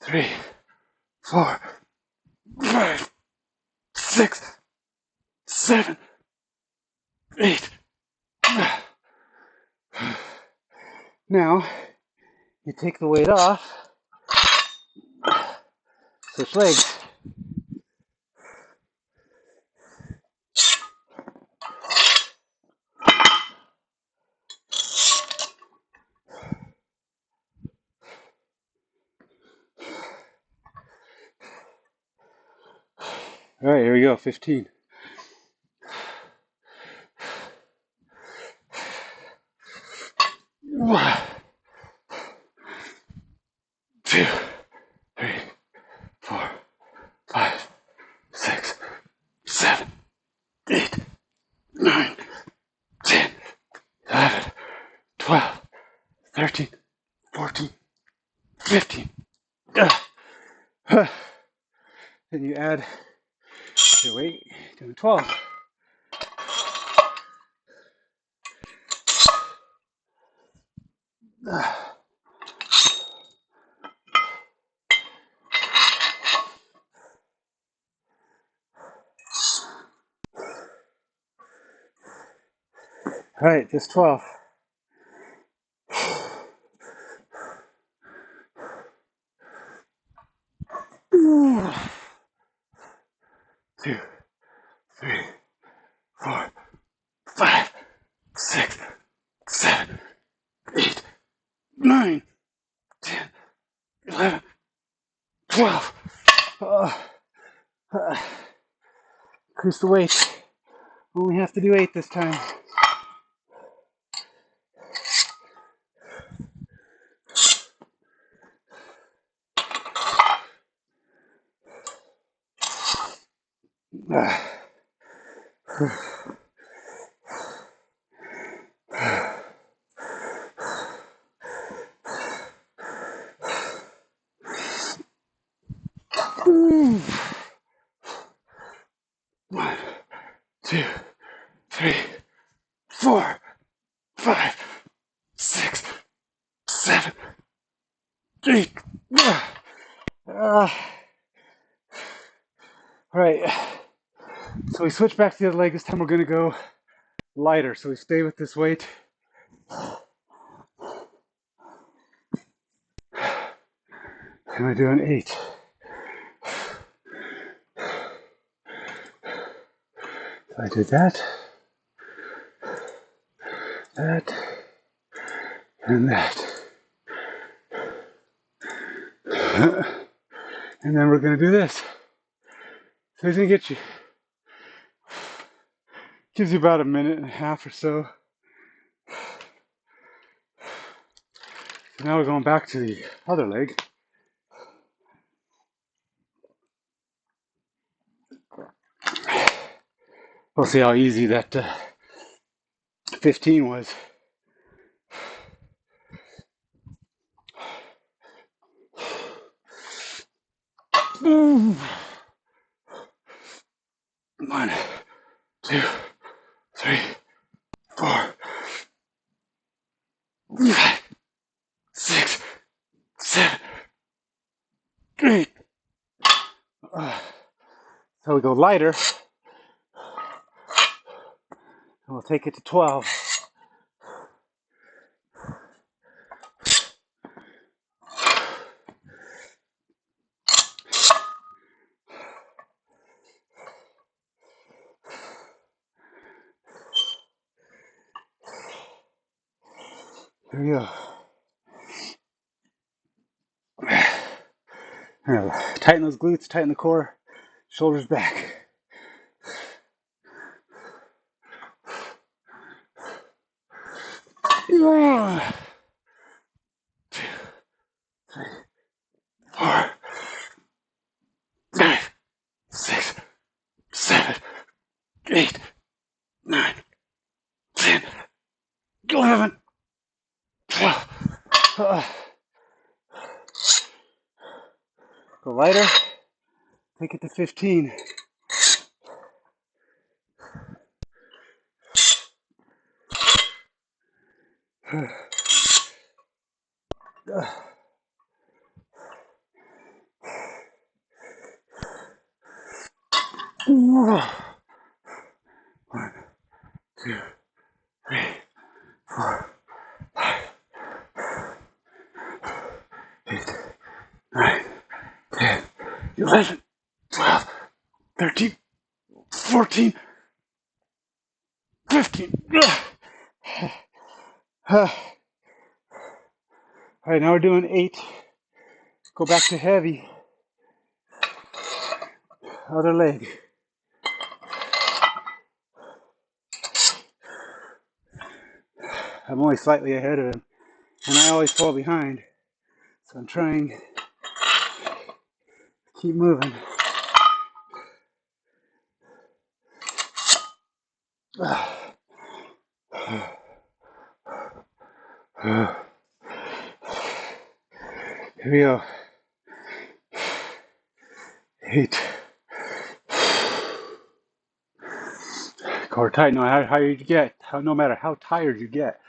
Three, 4, 5, 6, 7, 8. Now, you take the weight off, switch legs. All right, here we go, 15. 1, 2, 3, 4, 5, 6, 7, 8, 9, 10, 11, 12, 13, 14, 15. Then you add your weight, doing 12. All right, just 12. 2, 3, 4, 5, 6, 7, 8, 9, 10, 11, 12. Increase the weight. Only have to do 8 this time. 1, 2, 3, 4, 5, 6, 7, 8. All right. So we switch back to the other leg. This time we're going to go lighter. So we stay with this weight. And we're doing 8. So I did that, and that. And then we're going to do this. So it's going to gives you about a minute and a half or so. So now we're going back to the other leg. We'll see how easy that 15 was. Boom. 1, 2, 3, 4, 5, 6, 7, 8. So we go lighter, and we'll take it to 12. Here we go. Tighten those glutes, tighten the core, shoulders back. 1, 2, 3, 4, 5, 6, 7, 8, 9, 10, 11, 12. Go lighter. Take it to 15. One, 2, 3, 4, 5, 8, 9, 10, 11, 12, 13, 14, 15. All right, now we're doing 8. Go back to heavy. Other leg. I'm only slightly ahead of him, and I always fall behind. So I'm trying to keep moving. Here we go. 8. Core tight. No matter how you get, no matter how tired you get,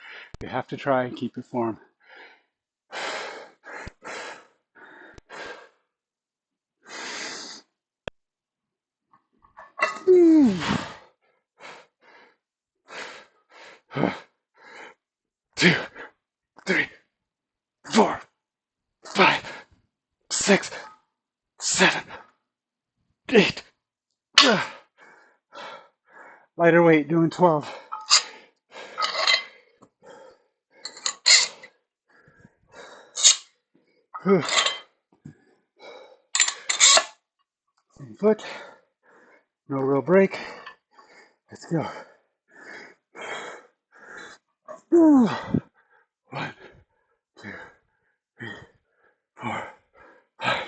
you have to try and keep your form. Two, 3, 4, 5, 6, 7, 8. Lighter weight, doing 12. Same foot. No real break. Let's go. 1, 2, 3, 4, 5,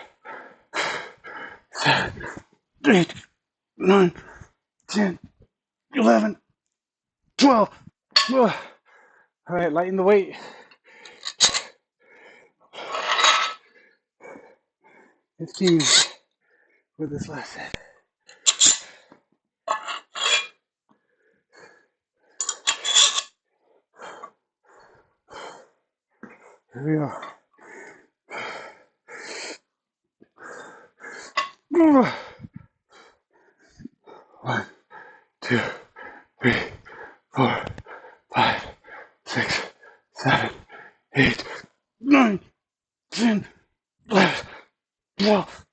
7, 8, 9, All right, lighten the weight. 15 with this last set. Here we are. 1, 2, 3, 4, 5, 6, 7, 8, 9, 10, 11, 12,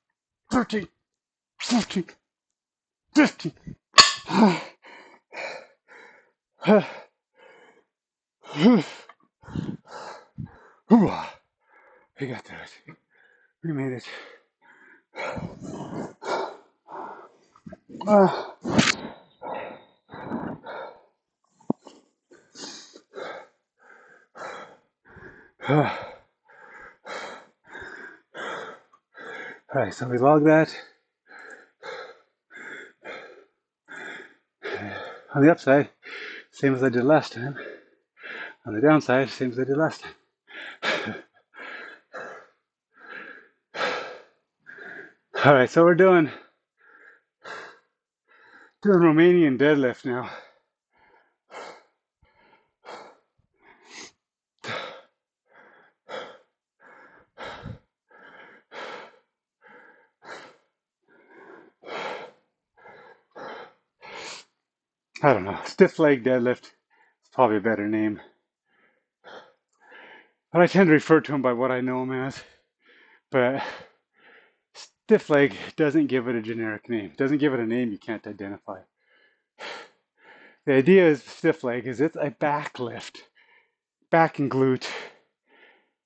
13, 14, 15. We got through it. We made it. Alright, so we log that. On the upside, same as I did last time. On the downside, same as I did last time. Alright, so we're doing Romanian deadlift now. I don't know, stiff leg deadlift is probably a better name. But I tend to refer to them by what I know them as. But stiff leg doesn't give it a generic name. It doesn't give it a name you can't identify. The idea is stiff leg is it's a back lift, back and glute.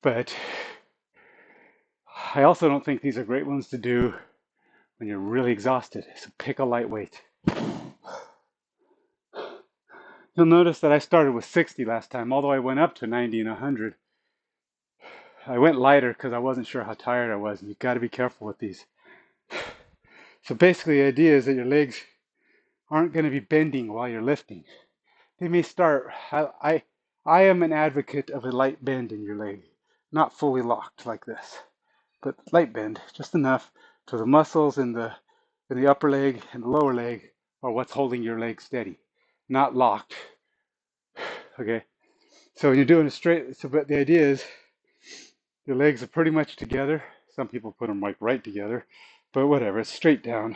But I also don't think these are great ones to do when you're really exhausted. So pick a light weight. You'll notice that I started with 60 last time, although I went up to 90 and 100. I went lighter because I wasn't sure how tired I was, and you've got to be careful with these. So basically the idea is that your legs aren't going to be bending while you're lifting. They may start, I am an advocate of a light bend in your leg, not fully locked like this, but light bend, just enough so the muscles in the upper leg and the lower leg are what's holding your leg steady, not locked. Okay, so when you're doing a straight, but the idea is your legs are pretty much together. Some people put them like right together, but whatever, it's straight down,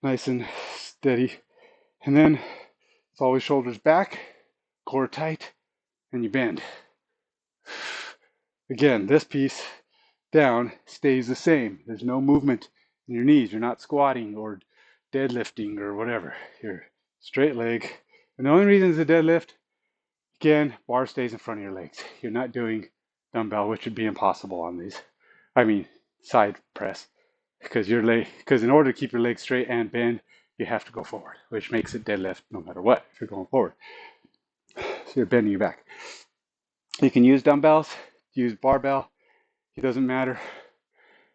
nice and steady. And then it's always shoulders back, core tight, and you bend. Again, this piece down stays the same. There's no movement in your knees. You're not squatting or deadlifting or whatever. You're straight leg. And the only reason it's a deadlift, again, bar stays in front of your legs. You're not doing dumbbell, which would be impossible on these. I mean, side press. Because in order to keep your legs straight and bend, you have to go forward, which makes it deadlift no matter what if you're going forward. So you're bending your back. You can use dumbbells, use barbell. It doesn't matter.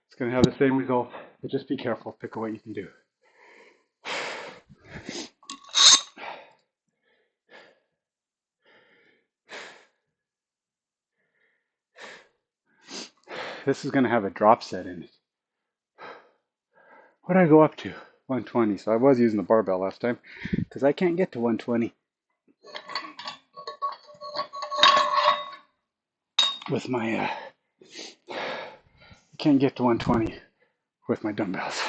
It's going to have the same result, but just be careful. Pick a weight you can do. This is going to have a drop set in it. What did I go up to? 120. So I was using the barbell last time because I can't get to 120 with my can't get to 120 with my dumbbells.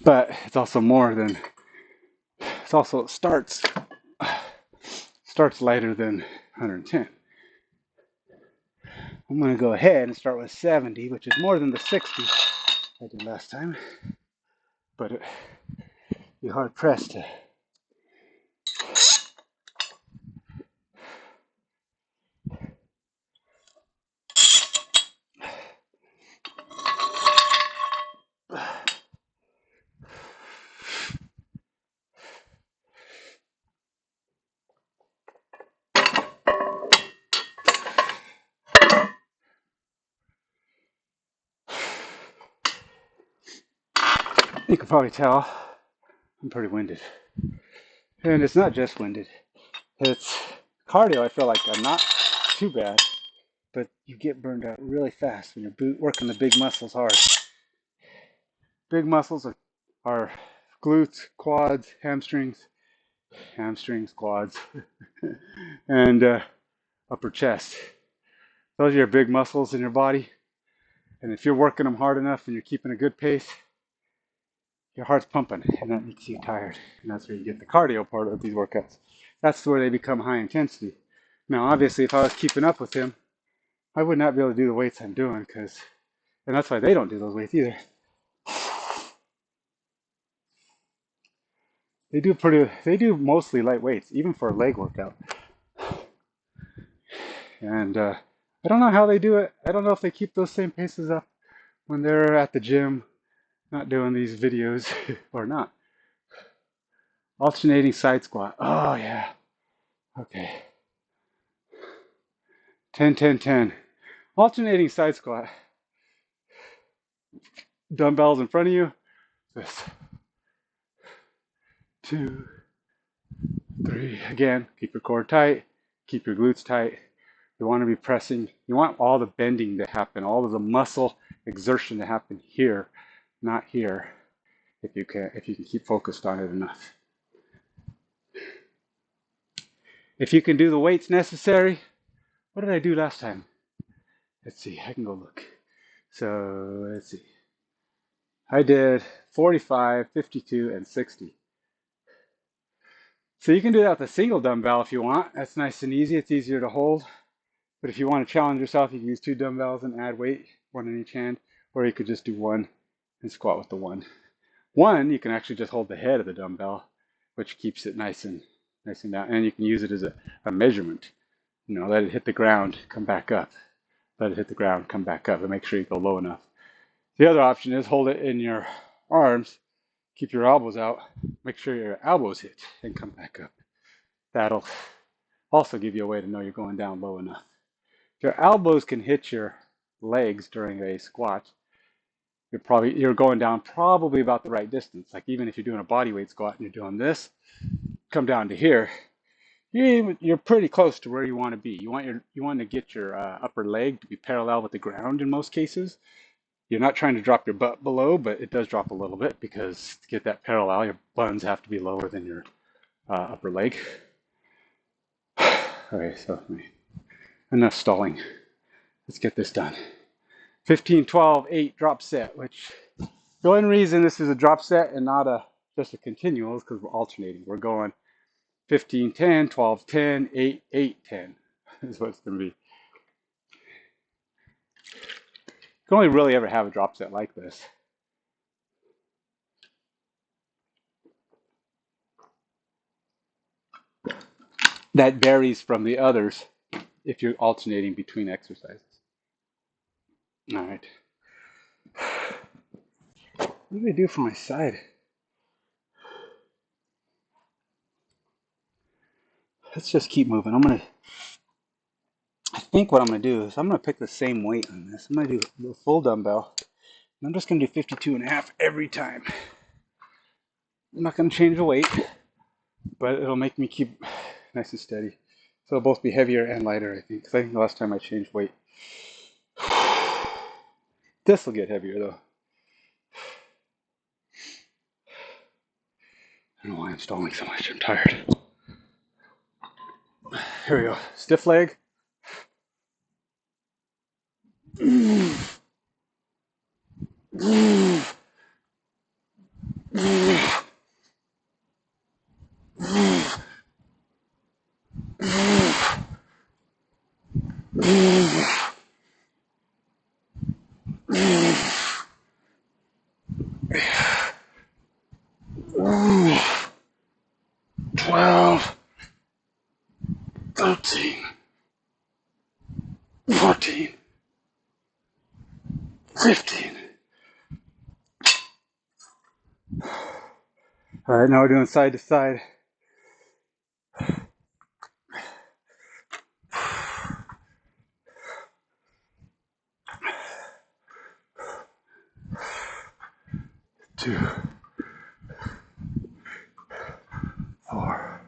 But it's also more than it starts lighter than 110. I'm going to go ahead and start with 70, which is more than the 60 I did last time. But it'd be hard pressed to you can probably tell I'm pretty winded. And it's not just winded. It's cardio. I feel like I'm not too bad, but you get burned out really fast when you're working the big muscles hard. Big muscles are glutes, quads, hamstrings, quads, and upper chest. Those are your big muscles in your body. And if you're working them hard enough and you're keeping a good pace, your heart's pumping, and that makes you tired. And that's where you get the cardio part of these workouts. That's where they become high intensity. Now, obviously, if I was keeping up with him, I would not be able to do the weights I'm doing, and that's why they don't do those weights either. They do mostly light weights, even for a leg workout. And I don't know how they do it. I don't know if they keep those same paces up when they're at the gym, not doing these videos or not. Alternating side squat. Oh, yeah. Okay. 10, 10, 10. Alternating side squat. Dumbbells in front of you. This. 2, 3. Again, keep your core tight. Keep your glutes tight. You want to be pressing. You want all the bending to happen, all of the muscle exertion to happen here, not here. If you can keep focused on it enough. If you can do the weights necessary, what did I do last time? Let's see, I can go look. So let's see. I did 45, 52, and 60. So you can do that with a single dumbbell if you want. That's nice and easy. It's easier to hold. But if you want to challenge yourself, you can use 2 dumbbells and add weight, 1 in each hand, or you could just do 1 and squat with the 1. 1, you can actually just hold the head of the dumbbell, which keeps it nice and down, and you can use it as a measurement. You know, let it hit the ground, come back up. Let it hit the ground, come back up, and make sure you go low enough. The other option is hold it in your arms, keep your elbows out, make sure your elbows hit, and come back up. That'll also give you a way to know you're going down low enough. If your elbows can hit your legs during a squat, you're going down probably about the right distance. Like even if you're doing a body weight squat and you're doing this, come down to here, you're pretty close to where you want to be. You want to get your upper leg to be parallel with the ground in most cases. You're not trying to drop your butt below, but it does drop a little bit because to get that parallel, your buns have to be lower than your upper leg. Okay, so enough stalling. Let's get this done. 15, 12, 8 drop set, which the only reason this is a drop set and not just a continual is because we're alternating. We're going 15, 10, 12, 10, 8, 8, 10 is what it's going to be. You can only really ever have a drop set like this. That varies from the others if you're alternating between exercises. All right. What do I do for my side? Let's just keep moving. I think what I'm gonna do is I'm gonna pick the same weight on this. I'm gonna do the full dumbbell. And I'm just gonna do 52.5 every time. I'm not gonna change the weight, but it'll make me keep nice and steady. So it'll both be heavier and lighter, I think. Because I think the last time I changed weight. This will get heavier though. I don't know why I'm stalling so much. I'm tired. Here we go. Stiff leg. 12, 13, 14, 15. All right, now we're doing side to side. Two, 4,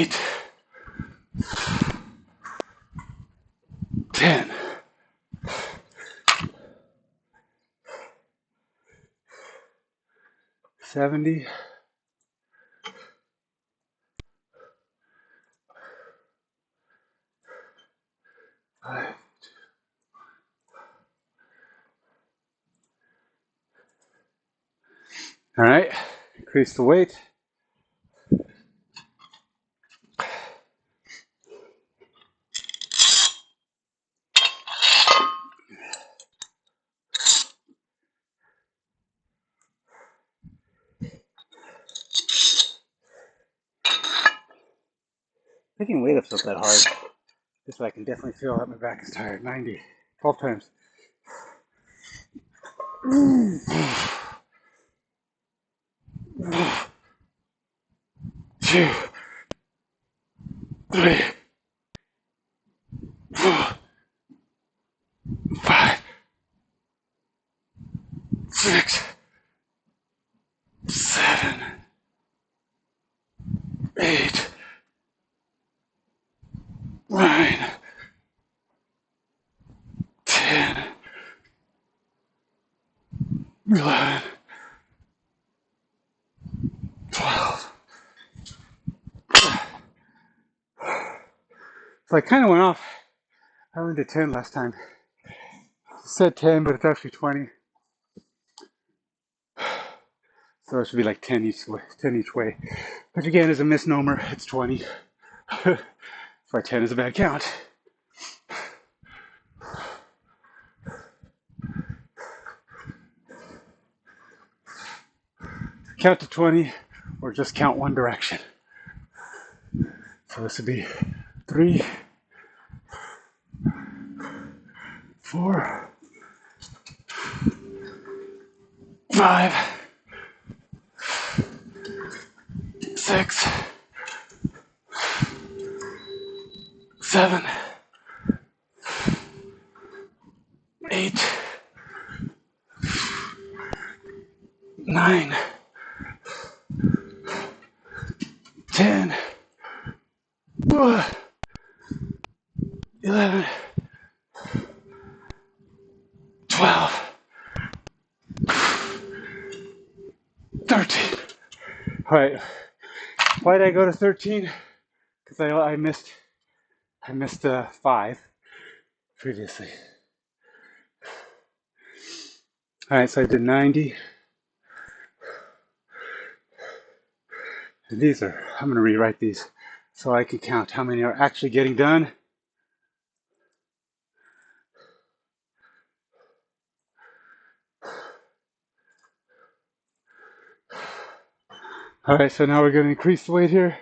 8, 10, 70, 5. All right, increase the weight. Picking weight up's not that hard. This way I can definitely feel that my back is tired. 90, 12 times. 2, 3, 4, 5, 6, 7, 8, 9, 10, 11, 12. So I kind of went off. I went to 10 last time. It said 10, but it's actually 20. So it should be like 10 each way. Which again is a misnomer. It's 20. That's why 10 is a bad count. Count to 20 or just count one direction. So this would be 3, 4, 5, 6, 7, 8, 9, 10, 11, 12, 13. All right. Why did I go to 13? Because I missed 5 previously. All right, so I did 90. And these are, I'm going to rewrite these so I can count how many are actually getting done. All right, so now we're going to increase the weight here.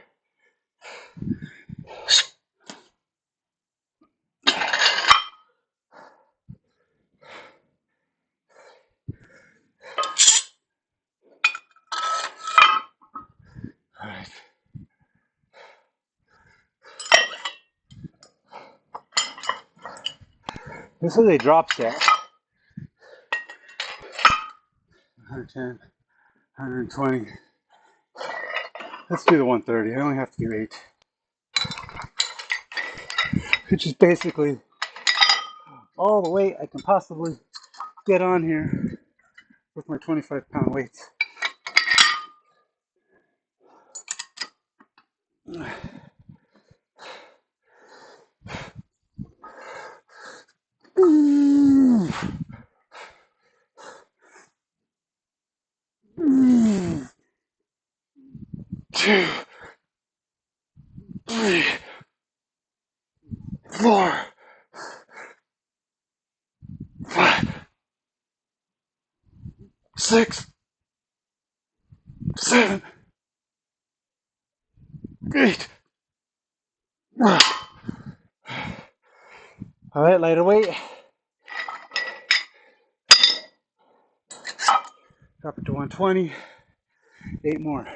All right. This is a drop set. 110, 120. Let's do the 130. I only have to do 8. Which is basically all the weight I can possibly get on here with my 25-pound weights. Two, 3, 4, 5, 6, 7, 8. All right, lighter weight. Drop it to 120. 8 more.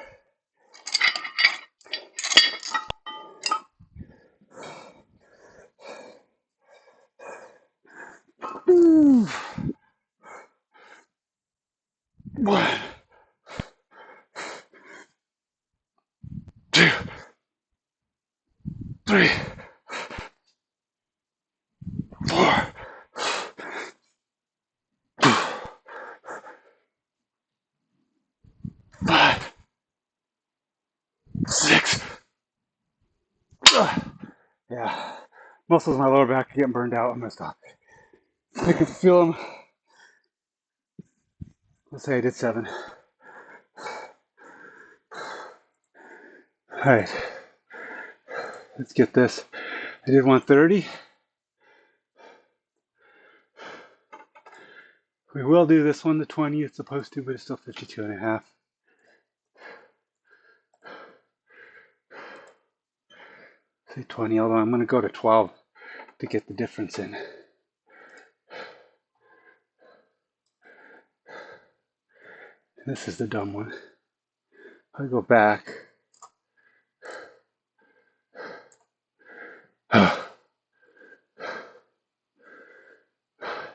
One, 2, 3, 4, 5, 6. Yeah, muscles in my lower back are getting burned out. I'm gonna stop. I can feel them. Let's say I did 7. All right, let's get this. I did 130. We will do this one to 20. It's supposed to, but it's still 52 and a half. Say 20, although I'm going to go to 12 to get the difference in. This is the dumb one. I go back.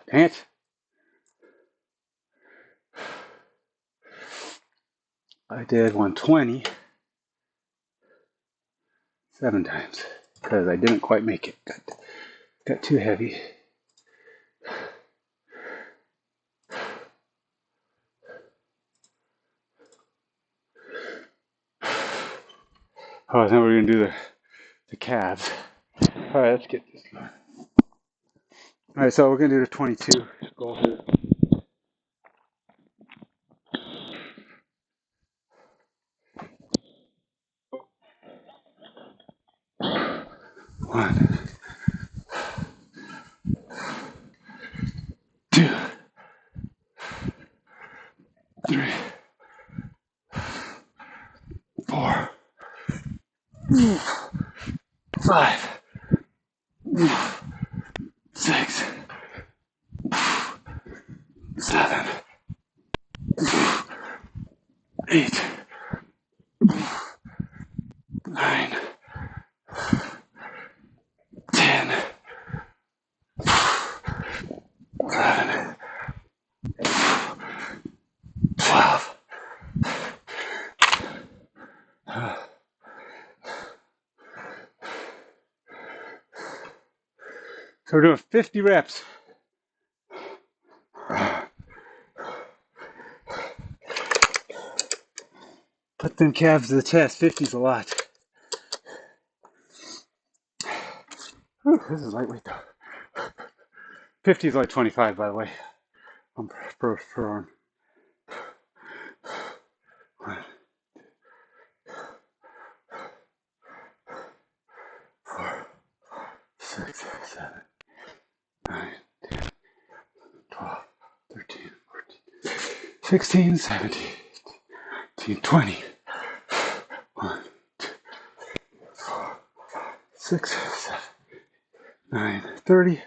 Dang it. I did 120 7 times because I didn't quite make it. Got too heavy. Oh, I thought we were going to do the calves. All right, let's get this going. All right, so we're going to do the 22 goal. 1, 2, 3, 4, 5, 6, 7, 8, 9, 10, 11, 12. So we're doing 50 reps. Put them calves to the test. 50's a lot. Whew, this is lightweight though. 50 is like 25, by the way, on per arm. 1, 4, 6, 7, 9, 10, 12, 13, 14, 16, 17, 18, 20. 1, 2, 4, 6, 7, 9, 30.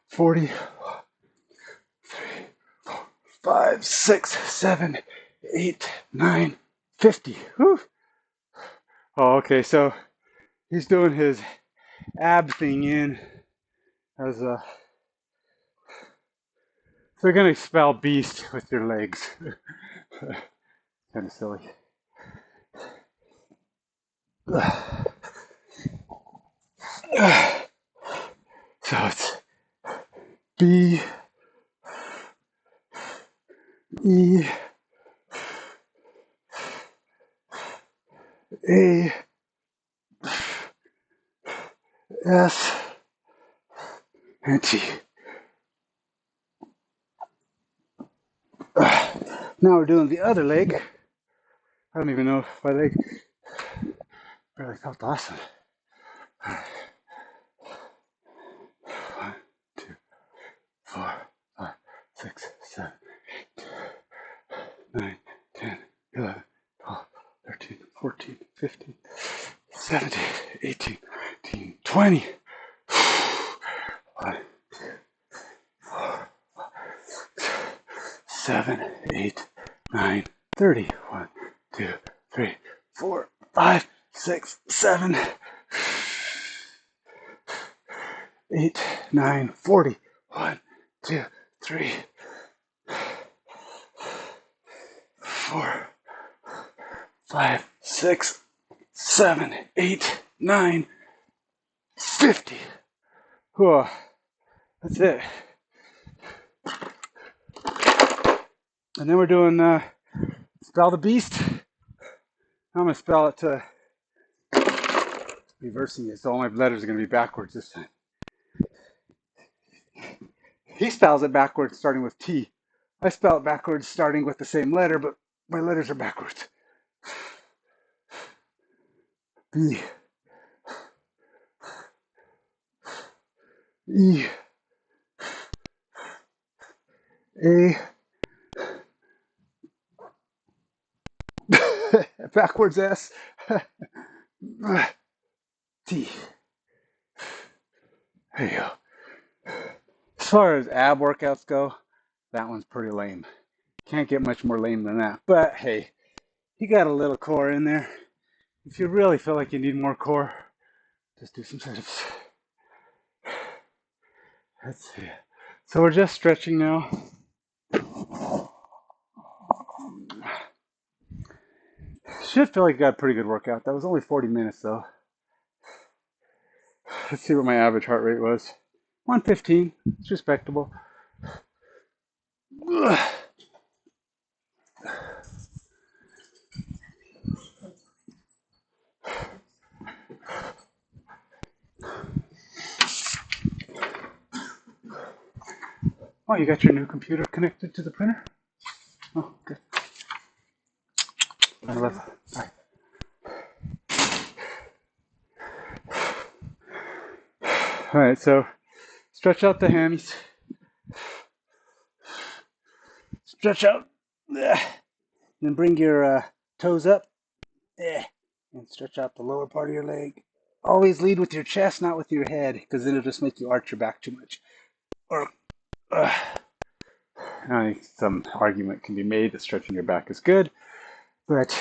40, 3, 4, 5, 6, 7, 8, 9, 50. Whew. Oh, okay, so he's doing his ab thing in as a. So you're gonna spell beast with your legs. Kind of silly. So it's B E A S and T. Now we're doing the other leg. I don't even know if my leg really felt awesome. 1, 2, 4, 5, 6, 7, 9, 10, 11, 12, 13, 14, 15, 17, 18, 19, 20. 1, 2, 4, 7, 8, 9, 30. 1, 2, 3, 4, 5, 6, 7, 8, 9, 40. 1, 2, 3, 4, 5, 6, 7, 8, 9, 50. Whew, that's it. And then we're doing spell the beast. I'm gonna spell it reversing it, so all my letters are gonna be backwards this time. He spells it backwards starting with T. I spell it backwards starting with the same letter, but my letters are backwards. B, E, A, backwards S, T. There you go. As far as ab workouts go, that one's pretty lame. Can't get much more lame than that. But hey, you got a little core in there. If you really feel like you need more core, just do some sit-ups. Let's see. So we're just stretching now. Should feel like you got a pretty good workout. That was only 40 minutes though. Let's see what my average heart rate was. 115. It's respectable. Oh, you got your new computer connected to the printer? Oh, good. I love it. All right. All right, so stretch out the hammies. Stretch out. Then bring your toes up. And stretch out the lower part of your leg. Always lead with your chest, not with your head, because then it'll just make you arch your back too much. Or, I think some argument can be made that stretching your back is good, but it's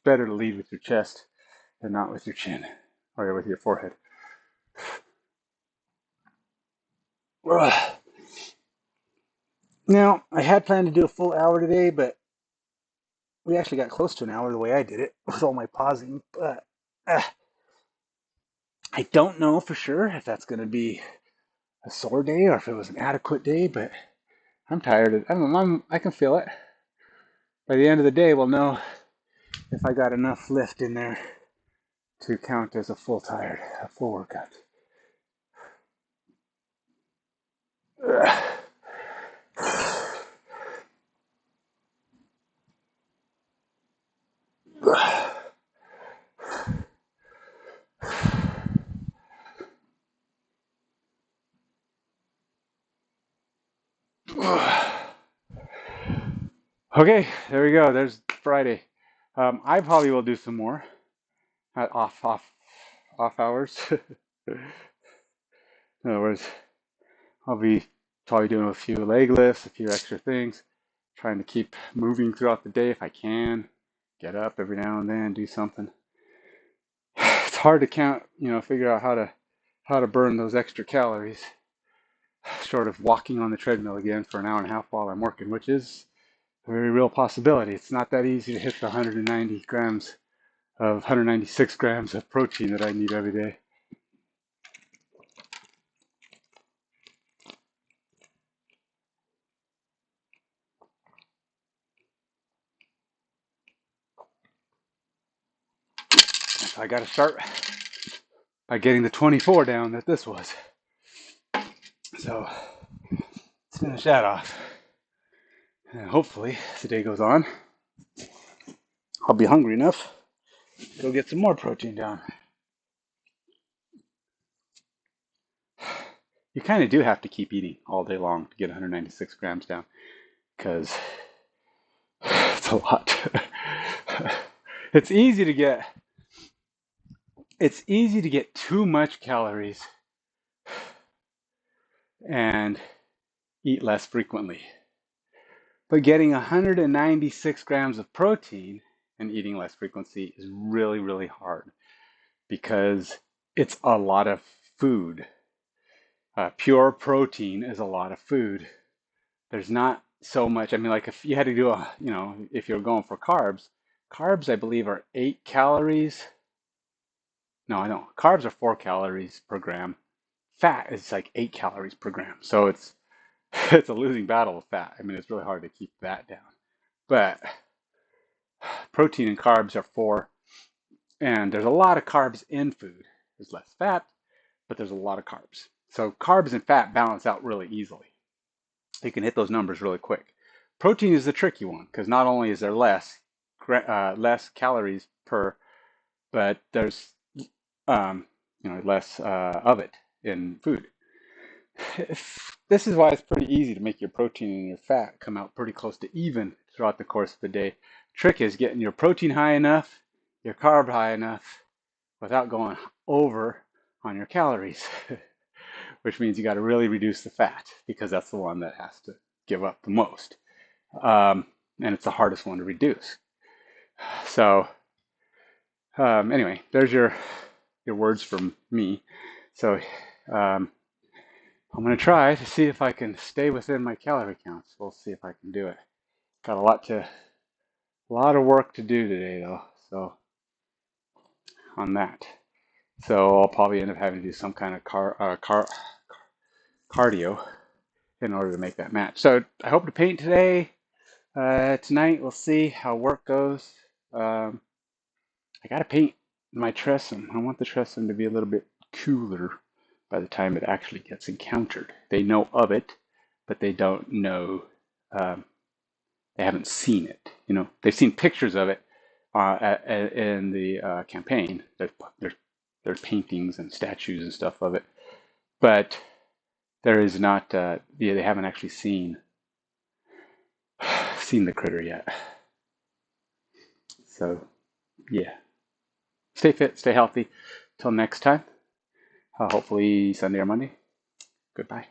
better to lead with your chest and not with your chin or with your forehead. Now, I had planned to do a full hour today, but we actually got close to an hour the way I did it with all my pausing. But I don't know for sure if that's going to be a sore day or if it was an adequate day, but I'm tired. I don't know. I can feel it. By the end of the day, we'll know if I got enough lift in there to count as a full workout. Okay, there we go. There's Friday. I probably will do some more at off hours. In other words, I'll be probably doing a few leg lifts, a few extra things, trying to keep moving throughout the day if I can. Get up every now and then, do something. It's hard to count, figure out how to burn those extra calories, short of walking on the treadmill again for an hour and a half while I'm working, which is a very real possibility. It's not that easy to hit the 196 grams of protein that I need every day. So I got to start by getting the 24 down that this was. So let's finish that off. And hopefully, as the day goes on, I'll be hungry enough to go get some more protein down. You kind of do have to keep eating all day long to get 196 grams down, because it's a lot. It's easy to get too much calories and eat less frequently. But getting 196 grams of protein and eating less frequency is really, really hard because it's a lot of food. Pure protein is a lot of food. There's not so much. I mean, like if you had to do if you're going for carbs, Carbs, I believe, are 8 calories. No, I don't. Carbs are 4 calories per gram. Fat is like 8 calories per gram. So it's it's a losing battle with fat. I mean, it's really hard to keep that down. But protein and carbs are 4, and there's a lot of carbs in food. There's less fat, but there's a lot of carbs. So carbs and fat balance out really easily. You can hit those numbers really quick. Protein is the tricky one because not only is there less calories per, but there's less of it in food. This is why it's pretty easy to make your protein and your fat come out pretty close to even throughout the course of the day. Trick is getting your protein high enough, your carb high enough, without going over on your calories, which means you got to really reduce the fat because that's the one that has to give up the most. And it's the hardest one to reduce. So anyway, there's your words from me. So I'm going to try to see if I can stay within my calorie counts. We'll see if I can do it. Got a lot of work to do today though. So on that. So I'll probably end up having to do some kind of cardio in order to make that match. So I hope to paint today. Tonight we'll see how work goes. I got to paint my Tresson. I want the Tresson to be a little bit cooler by the time it actually gets encountered. They know of it, but they don't know. They haven't seen it. You know, they've seen pictures of it in the campaign. There's paintings and statues and stuff of it, but there is not. They haven't actually seen the critter yet. So, yeah. Stay fit, stay healthy. Till next time. Hopefully Sunday or Monday. Goodbye.